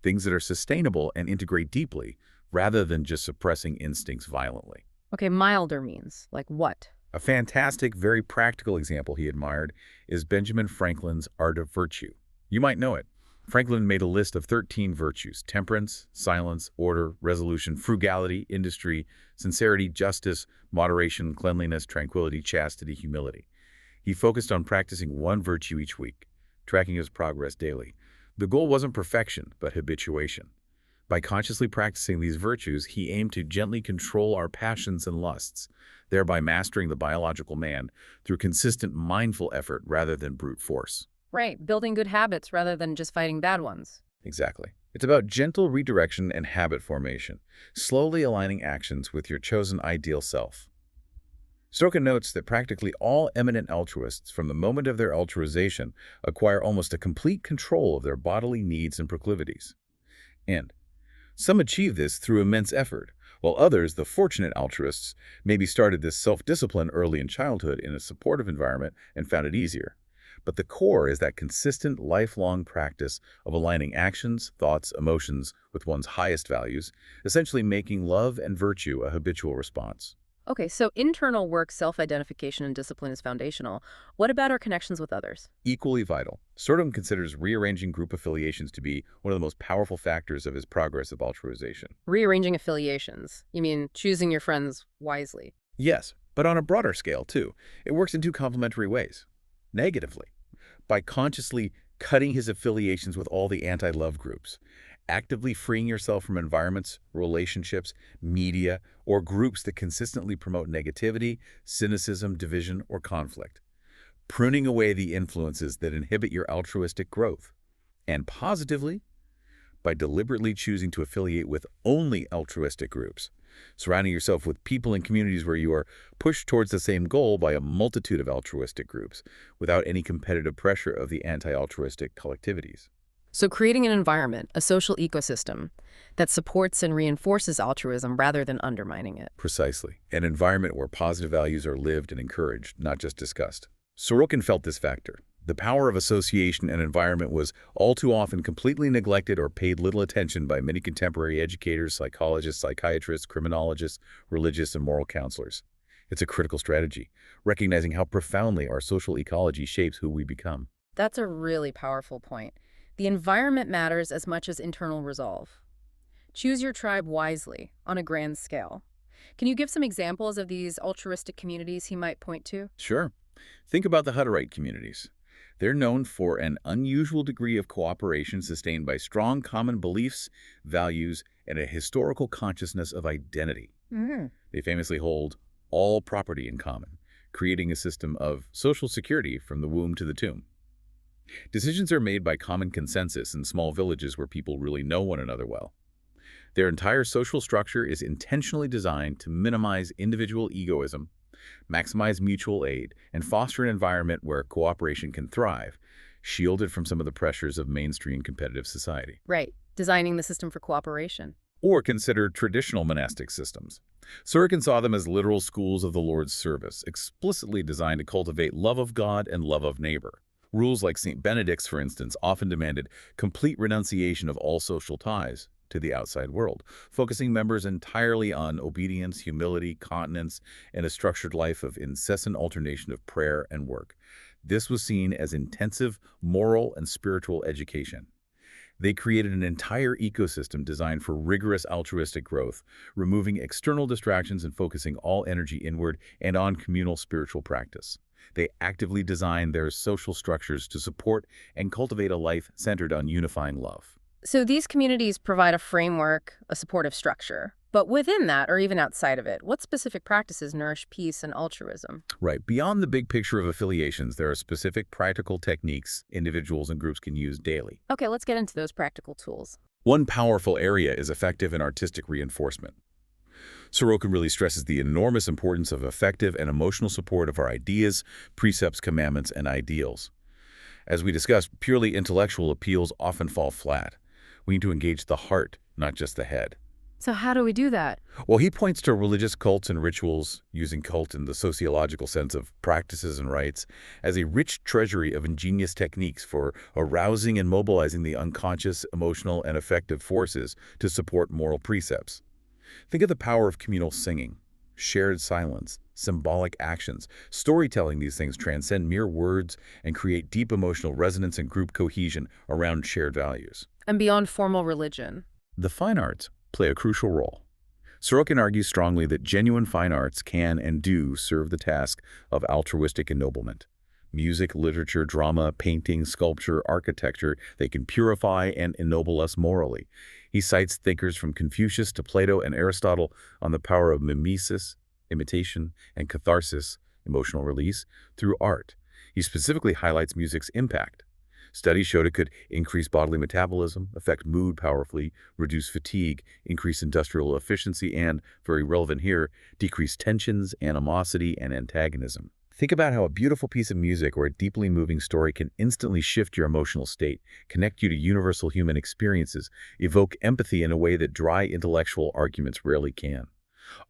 things that are sustainable and integrate deeply, rather than just suppressing instincts violently. Okay, milder means like what? A fantastic, very practical example he admired is Benjamin Franklin's Art of Virtue. You might know it. Franklin made a list of 13 virtues: temperance, silence, order, resolution, frugality, industry, sincerity, justice, moderation, cleanliness, tranquility, chastity, humility. He focused on practicing one virtue each week, tracking his progress daily. The goal wasn't perfection, but habituation. By consciously practicing these virtues, he aimed to gently control our passions and lusts, thereby mastering the biological man through consistent mindful effort rather than brute force. Right, building good habits rather than just fighting bad ones. Exactly. It's about gentle redirection and habit formation, slowly aligning actions with your chosen ideal self. Sorokin notes that practically all eminent altruists, from the moment of their altruization, acquire almost a complete control of their bodily needs and proclivities. And some achieve this through immense effort, while others, the fortunate altruists, maybe started this self-discipline early in childhood in a supportive environment and found it easier. But the core is that consistent, lifelong practice of aligning actions, thoughts, emotions with one's highest values, essentially making love and virtue a habitual response. Okay, so internal work, self-identification, and discipline is foundational. What about our connections with others? Equally vital. Sorokin considers rearranging group affiliations to be one of the most powerful factors of his progress of altruization. Rearranging affiliations. You mean choosing your friends wisely? Yes, but on a broader scale, too. It works in two complementary ways. Negatively, by consciously cutting his affiliations with all the anti-love groups, actively freeing yourself from environments, relationships, media, or groups that consistently promote negativity, cynicism, division, or conflict, pruning away the influences that inhibit your altruistic growth. And positively, by deliberately choosing to affiliate with only altruistic groups, surrounding yourself with people and communities where you are pushed towards the same goal by a multitude of altruistic groups, without any competitive pressure of the anti-altruistic collectivities. So creating an environment, a social ecosystem, that supports and reinforces altruism rather than undermining it. Precisely. An environment where positive values are lived and encouraged, not just discussed. Sorokin felt this factor. The power of association and environment was all too often completely neglected or paid little attention by many contemporary educators, psychologists, psychiatrists, criminologists, religious and moral counselors. It's a critical strategy, recognizing how profoundly our social ecology shapes who we become. That's a really powerful point. The environment matters as much as internal resolve. Choose your tribe wisely on a grand scale. Can you give some examples of these altruistic communities he might point to? Sure. Think about the Hutterite communities. They're known for an unusual degree of cooperation sustained by strong common beliefs, values, and a historical consciousness of identity. They famously hold all property in common, creating a system of social security from the womb to the tomb. Decisions are made by common consensus in small villages where people really know one another well. Their entire social structure is intentionally designed to minimize individual egoism, maximize mutual aid, and foster an environment where cooperation can thrive, shielded from some of the pressures of mainstream competitive society. Right, designing the system for cooperation. Or consider traditional monastic systems. Sorokin saw them as literal schools of the Lord's service, explicitly designed to cultivate love of God and love of neighbor. Rules like St. Benedict's, for instance, often demanded complete renunciation of all social ties to the outside world, focusing members entirely on obedience, humility, continence, and a structured life of incessant alternation of prayer and work. This was seen as intensive moral and spiritual education. They created an entire ecosystem designed for rigorous altruistic growth, removing external distractions and focusing all energy inward and on communal spiritual practice. They actively designed their social structures to support and cultivate a life centered on unifying love. So these communities provide a framework, a supportive structure. But within that, or even outside of it, what specific practices nourish peace and altruism? Right. Beyond the big picture of affiliations, there are specific practical techniques individuals and groups can use daily. Okay, let's get into those practical tools. One powerful area is effective and artistic reinforcement. Sorokin really stresses the enormous importance of effective and emotional support of our ideas, precepts, commandments, and ideals. As we discussed, purely intellectual appeals often fall flat. We need to engage the heart, not just the head. So how do we do that? Well, he points to religious cults and rituals, using cult in the sociological sense of practices and rites, as a rich treasury of ingenious techniques for arousing and mobilizing the unconscious, emotional, and affective forces to support moral precepts. Think of the power of communal singing, shared silence, symbolic actions. Storytelling these things transcend mere words and create deep emotional resonance and group cohesion around shared values. And beyond formal religion. The fine arts play a crucial role. Sorokin argues strongly that genuine fine arts can and do serve the task of altruistic ennoblement. Music, literature, drama, painting, sculpture, architecture, they can purify and ennoble us morally. He cites thinkers from Confucius to Plato and Aristotle on the power of mimesis, imitation, and catharsis, emotional release, through art. He specifically highlights music's impact. Studies showed it could increase bodily metabolism, affect mood powerfully, reduce fatigue, increase industrial efficiency, and, very relevant here, decrease tensions, animosity, and antagonism. Think about how a beautiful piece of music or a deeply moving story can instantly shift your emotional state, connect you to universal human experiences, evoke empathy in a way that dry intellectual arguments rarely can.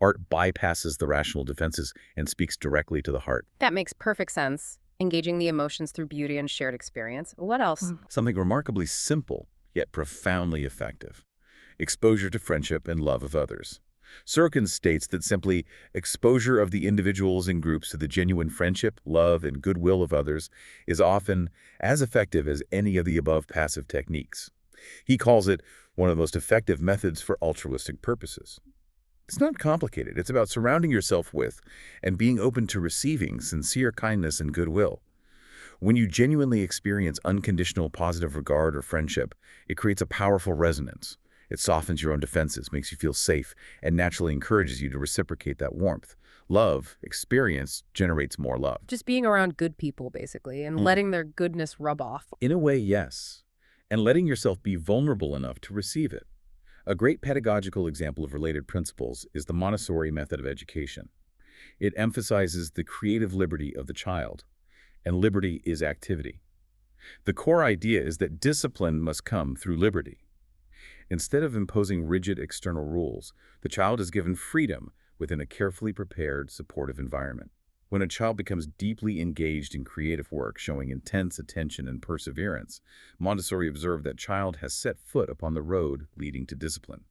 Art bypasses the rational defenses and speaks directly to the heart. That makes perfect sense. Engaging the emotions through beauty and shared experience. What else? Something remarkably simple, yet profoundly effective. Exposure to friendship and love of others. Sorokin states that simply exposure of the individuals and groups to the genuine friendship, love, and goodwill of others is often as effective as any of the above passive techniques. He calls it one of the most effective methods for altruistic purposes. It's not complicated. It's about surrounding yourself with and being open to receiving sincere kindness and goodwill. When you genuinely experience unconditional positive regard or friendship, it creates a powerful resonance. It softens your own defenses, makes you feel safe, and naturally encourages you to reciprocate that warmth. Love, experience, generates more love. Just being around good people, basically, and letting their goodness rub off. In a way, yes. And letting yourself be vulnerable enough to receive it. A great pedagogical example of related principles is the Montessori method of education. It emphasizes the creative liberty of the child, and liberty is activity. The core idea is that discipline must come through liberty. Instead of imposing rigid external rules, the child is given freedom within a carefully prepared, supportive environment. When a child becomes deeply engaged in creative work, showing intense attention and perseverance, Montessori observed that child has set foot upon the road leading to discipline.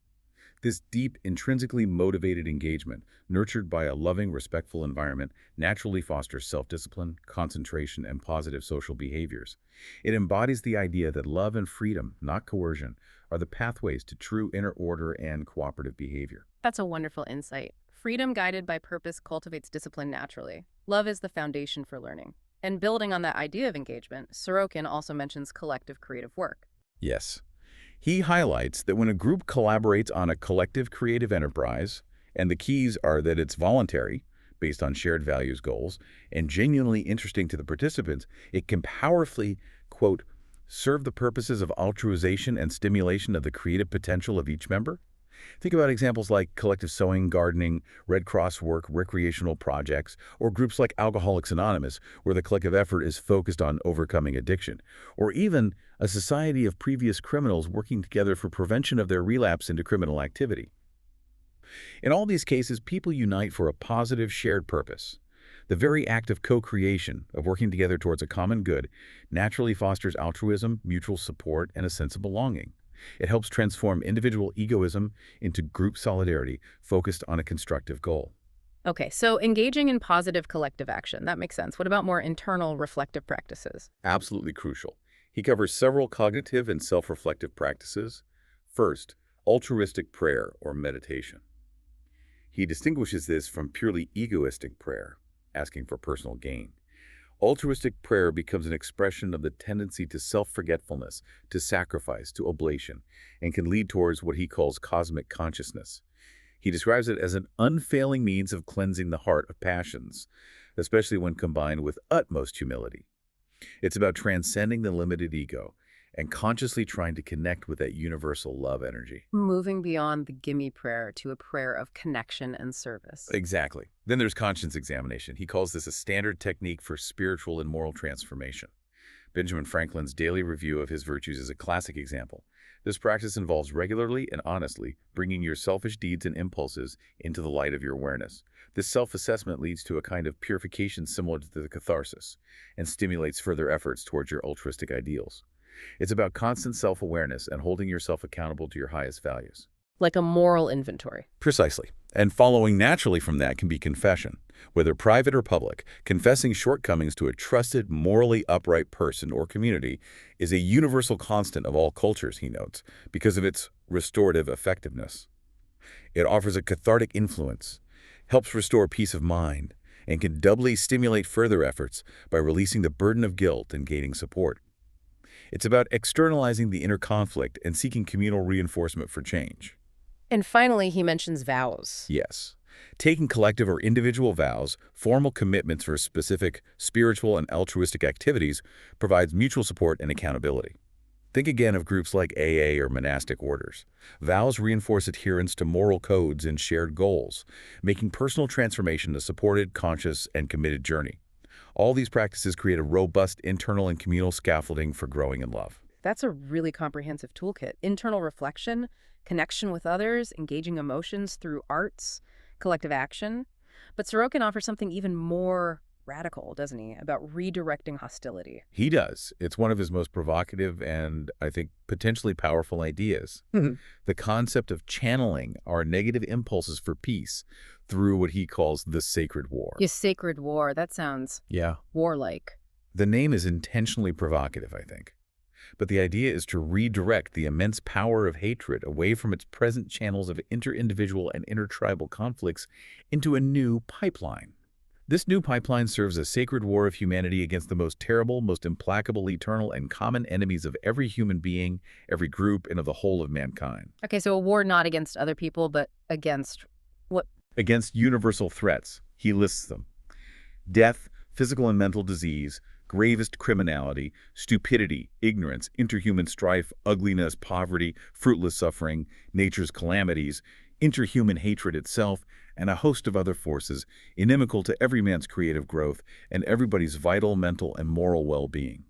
This deep, intrinsically motivated engagement, nurtured by a loving, respectful environment, naturally fosters self-discipline, concentration, and positive social behaviors. It embodies the idea that love and freedom, not coercion, are the pathways to true inner order and cooperative behavior. That's a wonderful insight. Freedom guided by purpose cultivates discipline naturally. Love is the foundation for learning. And building on that idea of engagement, Sorokin also mentions collective creative work. Yes. He highlights that when a group collaborates on a collective creative enterprise, and the keys are that it's voluntary, based on shared values, goals, and genuinely interesting to the participants, it can powerfully, quote, serve the purposes of altruization and stimulation of the creative potential of each member. Think about examples like collective sewing, gardening, Red Cross work, recreational projects, or groups like Alcoholics Anonymous, where the collective effort is focused on overcoming addiction, or even a society of previous criminals working together for prevention of their relapse into criminal activity. In all these cases, people unite for a positive shared purpose. The very act of co-creation, of working together towards a common good, naturally fosters altruism, mutual support, and a sense of belonging. It helps transform individual egoism into group solidarity focused on a constructive goal. Okay, so engaging in positive collective action, that makes sense. What about more internal reflective practices? Absolutely crucial. He covers several cognitive and self-reflective practices. First, altruistic prayer or meditation. He distinguishes this from purely egoistic prayer, asking for personal gain. Altruistic prayer becomes an expression of the tendency to self-forgetfulness, to sacrifice, to oblation, and can lead towards what he calls cosmic consciousness. He describes it as an unfailing means of cleansing the heart of passions, especially when combined with utmost humility. It's about transcending the limited ego and consciously trying to connect with that universal love energy. Moving beyond the gimme prayer to a prayer of connection and service. Exactly. Then there's conscience examination. He calls this a standard technique for spiritual and moral transformation. Benjamin Franklin's daily review of his virtues is a classic example. This practice involves regularly and honestly bringing your selfish deeds and impulses into the light of your awareness. This self-assessment leads to a kind of purification similar to the catharsis and stimulates further efforts towards your altruistic ideals. It's about constant self-awareness and holding yourself accountable to your highest values. Like a moral inventory. Precisely. And following naturally from that can be confession. Whether private or public, confessing shortcomings to a trusted, morally upright person or community is a universal constant of all cultures, he notes, because of its restorative effectiveness. It offers a cathartic influence, helps restore peace of mind, and can doubly stimulate further efforts by releasing the burden of guilt and gaining support. It's about externalizing the inner conflict and seeking communal reinforcement for change. And finally, he mentions vows. Yes. Taking collective or individual vows, formal commitments for specific spiritual and altruistic activities, provides mutual support and accountability. Think again of groups like AA or monastic orders. Vows reinforce adherence to moral codes and shared goals, making personal transformation a supported, conscious, and committed journey. All these practices create a robust internal and communal scaffolding for growing in love. That's a really comprehensive toolkit. Internal reflection, connection with others, engaging emotions through arts, collective action. But Sorokin offers something even more radical, doesn't he, about redirecting hostility. He does. It's one of his most provocative and, I think, potentially powerful ideas. The concept of channeling our negative impulses for peace through what he calls the sacred war. Yes, sacred war. That sounds warlike. The name is intentionally provocative, I think. But the idea is to redirect the immense power of hatred away from its present channels of inter-individual and intertribal conflicts into a new pipeline. This new pipeline serves a sacred war of humanity against the most terrible, most implacable, eternal, and common enemies of every human being, every group, and of the whole of mankind. Okay, so a war not against other people, but against what? Against universal threats. He lists them: death, physical and mental disease, gravest criminality, stupidity, ignorance, interhuman strife, ugliness, poverty, fruitless suffering, nature's calamities, interhuman hatred itself, and a host of other forces inimical to every man's creative growth and everybody's vital, mental, and moral well-being.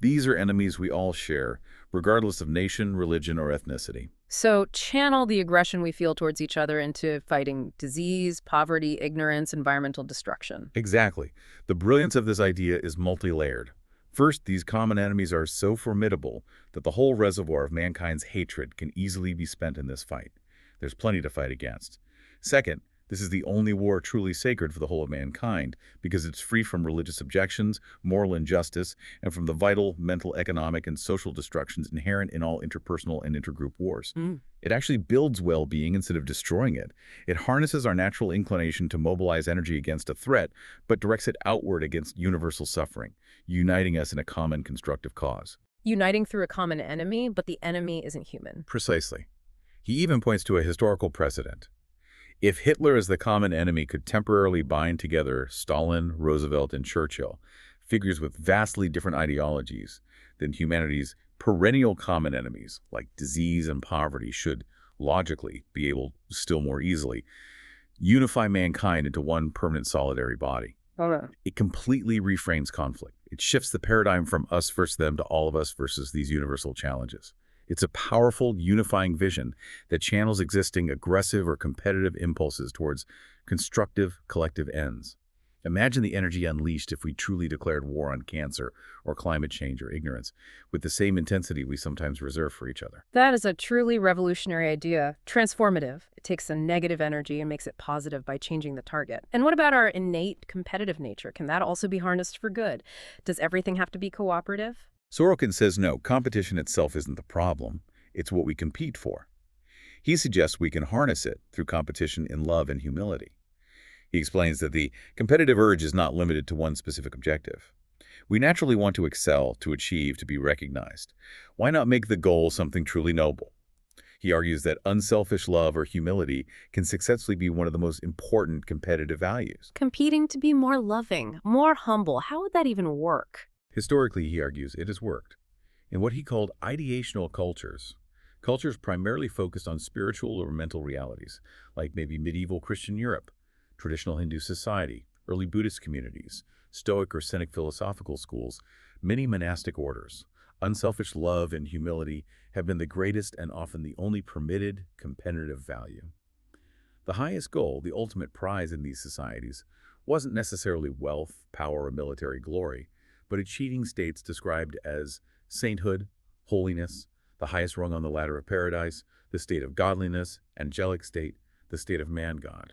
These are enemies we all share, regardless of nation, religion, or ethnicity. So channel the aggression we feel towards each other into fighting disease, poverty, ignorance, environmental destruction. Exactly. The brilliance of this idea is multi-layered. First, these common enemies are so formidable that the whole reservoir of mankind's hatred can easily be spent in this fight. There's plenty to fight against. Second, this is the only war truly sacred for the whole of mankind because it's free from religious objections, moral injustice, and from the vital mental, economic, and social destructions inherent in all interpersonal and intergroup wars. Mm. It actually builds well-being instead of destroying it. It harnesses our natural inclination to mobilize energy against a threat, but directs it outward against universal suffering, uniting us in a common constructive cause. Uniting through a common enemy, but the enemy isn't human. Precisely. He even points to a historical precedent. If Hitler as the common enemy could temporarily bind together Stalin, Roosevelt, and Churchill, figures with vastly different ideologies, then humanity's perennial common enemies, like disease and poverty, should logically be able, still more easily, unify mankind into one permanent solidary body. Okay. It completely reframes conflict. It shifts the paradigm from us versus them to all of us versus these universal challenges. It's a powerful, unifying vision that channels existing aggressive or competitive impulses towards constructive, collective ends. Imagine the energy unleashed if we truly declared war on cancer or climate change or ignorance with the same intensity we sometimes reserve for each other. That is a truly revolutionary idea. Transformative. It takes a negative energy and makes it positive by changing the target. And what about our innate competitive nature? Can that also be harnessed for good? Does everything have to be cooperative? Sorokin says no, competition itself isn't the problem. It's what we compete for. He suggests we can harness it through competition in love and humility. He explains that the competitive urge is not limited to one specific objective. We naturally want to excel, to achieve, to be recognized. Why not make the goal something truly noble? He argues that unselfish love or humility can successfully be one of the most important competitive values. Competing to be more loving, more humble. How would that even work? Historically, he argues, it has worked. In what he called ideational cultures, cultures primarily focused on spiritual or mental realities, like maybe medieval Christian Europe, traditional Hindu society, early Buddhist communities, Stoic or Cynic philosophical schools, many monastic orders. Unselfish love and humility have been the greatest and often the only permitted competitive value. The highest goal, the ultimate prize in these societies, wasn't necessarily wealth, power, or military glory, but achieving states described as sainthood, holiness, the highest rung on the ladder of paradise, the state of godliness, angelic state, the state of man-God.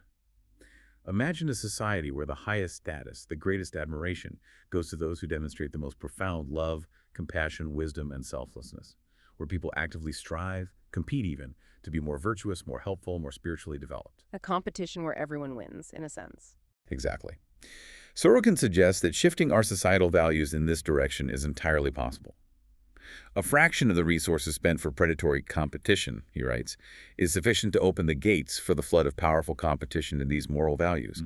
Imagine a society where the highest status, the greatest admiration, goes to those who demonstrate the most profound love, compassion, wisdom, and selflessness, where people actively strive, compete even, to be more virtuous, more helpful, more spiritually developed. A competition where everyone wins, in a sense. Exactly. Sorokin suggests that shifting our societal values in this direction is entirely possible. A fraction of the resources spent for predatory competition, he writes, is sufficient to open the gates for the flood of powerful competition in these moral values.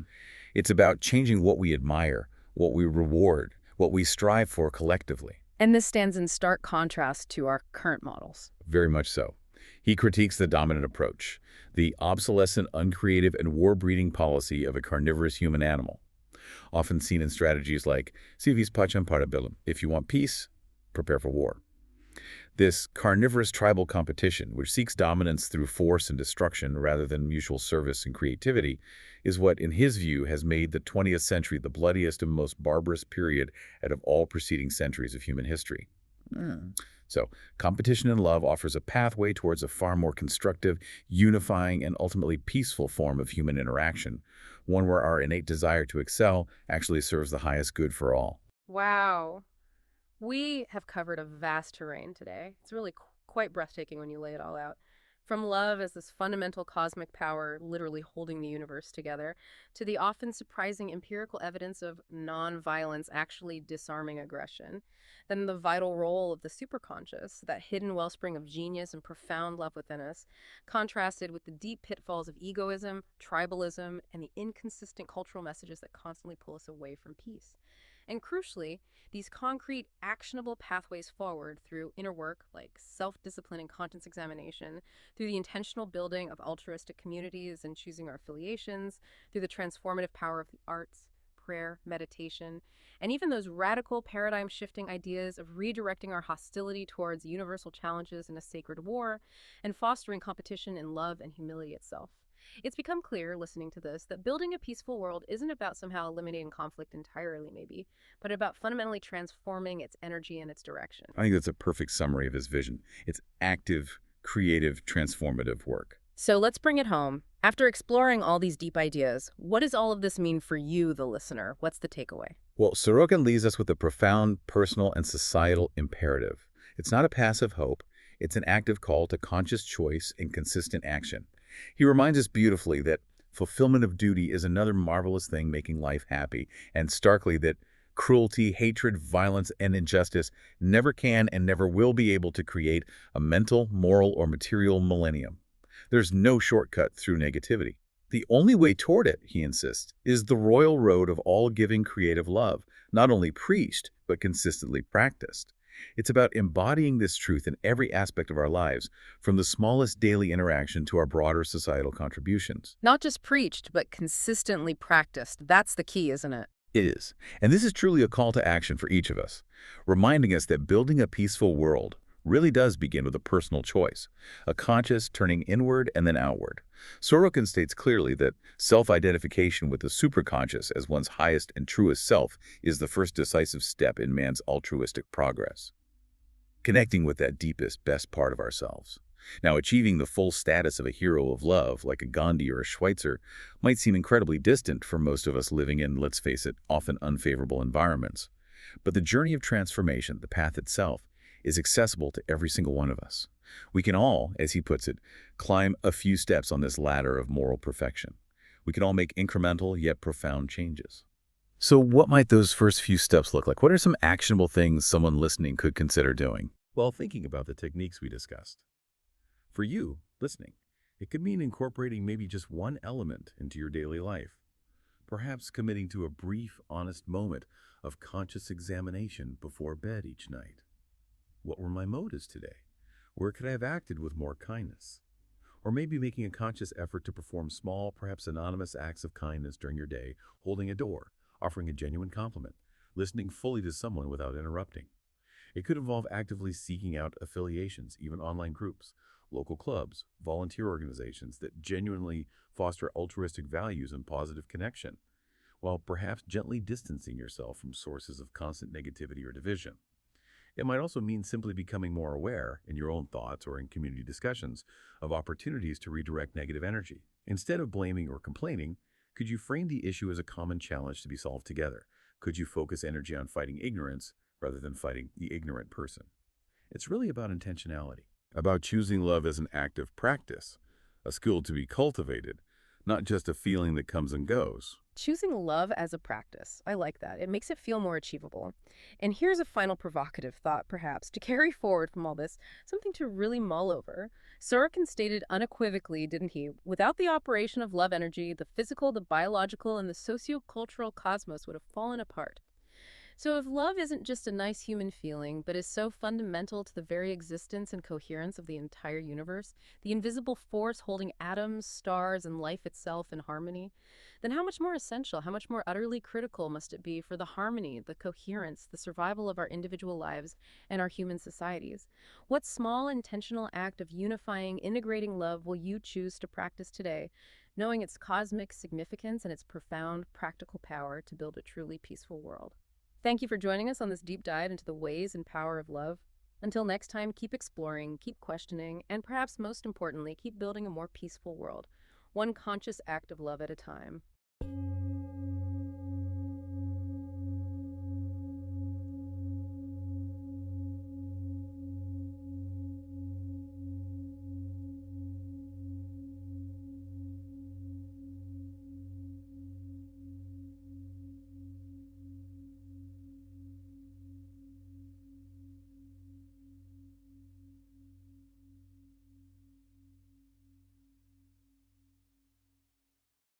It's about changing what we admire, what we reward, what we strive for collectively. And this stands in stark contrast to our current models. Very much so. He critiques the dominant approach, the obsolescent, uncreative, and war-breeding policy of a carnivorous human animal, often seen in strategies like "si vis pacem para bellum," if you want peace, prepare for war. This carnivorous tribal competition, which seeks dominance through force and destruction rather than mutual service and creativity, is what, in his view, has made the 20th century the bloodiest and most barbarous period out of all preceding centuries of human history. So, competition in love offers a pathway towards a far more constructive, unifying, and ultimately peaceful form of human interaction, one where our innate desire to excel actually serves the highest good for all. Wow. We have covered a vast terrain today. It's really quite breathtaking when you lay it all out. From love as this fundamental cosmic power literally holding the universe together, to the often surprising empirical evidence of nonviolence actually disarming aggression, then the vital role of the superconscious, that hidden wellspring of genius and profound love within us, contrasted with the deep pitfalls of egoism, tribalism, and the inconsistent cultural messages that constantly pull us away from peace. And crucially, these concrete, actionable pathways forward through inner work like self-discipline and conscience examination, through the intentional building of altruistic communities and choosing our affiliations, through the transformative power of the arts, prayer, meditation, and even those radical paradigm-shifting ideas of redirecting our hostility towards universal challenges in a sacred war and fostering competition in love and humility itself. It's become clear, listening to this, that building a peaceful world isn't about somehow eliminating conflict entirely, maybe, but about fundamentally transforming its energy and its direction. I think that's a perfect summary of his vision. It's active, creative, transformative work. So let's bring it home. After exploring all these deep ideas, what does all of this mean for you, the listener? What's the takeaway? Well, Sorokin leaves us with a profound personal and societal imperative. It's not a passive hope. It's an active call to conscious choice and consistent action. He reminds us beautifully that fulfillment of duty is another marvelous thing making life happy, and starkly that cruelty, hatred, violence, and injustice never can and never will be able to create a mental, moral, or material millennium. There's no shortcut through negativity. The only way toward it, he insists, is the royal road of all-giving creative love, not only preached, but consistently practiced. It's about embodying this truth in every aspect of our lives, from the smallest daily interaction to our broader societal contributions. Not just preached, but consistently practiced. That's the key, isn't it? It is. And this is truly a call to action for each of us, reminding us that building a peaceful world really does begin with a personal choice, a conscious turning inward and then outward. Sorokin states clearly that self-identification with the superconscious as one's highest and truest self is the first decisive step in man's altruistic progress, connecting with that deepest, best part of ourselves. Now, achieving the full status of a hero of love, like a Gandhi or a Schweitzer, might seem incredibly distant for most of us living in, let's face it, often unfavorable environments. But the journey of transformation, the path itself, is accessible to every single one of us. We can all, as he puts it, climb a few steps on this ladder of moral perfection. We can all make incremental yet profound changes. So what might those first few steps look like? What are some actionable things someone listening could consider doing? Well, thinking about the techniques we discussed. For you, listening, it could mean incorporating maybe just one element into your daily life. Perhaps committing to a brief, honest moment of conscious examination before bed each night. What were my motives today? Where could I have acted with more kindness? Or maybe making a conscious effort to perform small, perhaps anonymous acts of kindness during your day, holding a door, offering a genuine compliment, listening fully to someone without interrupting. It could involve actively seeking out affiliations, even online groups, local clubs, volunteer organizations that genuinely foster altruistic values and positive connection, while perhaps gently distancing yourself from sources of constant negativity or division. It might also mean simply becoming more aware, in your own thoughts or in community discussions, of opportunities to redirect negative energy. Instead of blaming or complaining, could you frame the issue as a common challenge to be solved together? Could you focus energy on fighting ignorance rather than fighting the ignorant person? It's really about intentionality, about choosing love as an active practice, a skill to be cultivated, not just a feeling that comes and goes. Choosing love as a practice. I like that. It makes it feel more achievable. And here's a final provocative thought, perhaps, to carry forward from all this, something to really mull over. Sorokin stated unequivocally, didn't he? Without the operation of love energy, the physical, the biological, and the socio-cultural cosmos would have fallen apart. So if love isn't just a nice human feeling, but is so fundamental to the very existence and coherence of the entire universe, the invisible force holding atoms, stars, and life itself in harmony, then how much more essential, how much more utterly critical must it be for the harmony, the coherence, the survival of our individual lives and our human societies? What small intentional act of unifying, integrating love will you choose to practice today, knowing its cosmic significance and its profound practical power to build a truly peaceful world? Thank you for joining us on this deep dive into the ways and power of love. Until next time, keep exploring, keep questioning, and perhaps most importantly, keep building a more peaceful world, one conscious act of love at a time.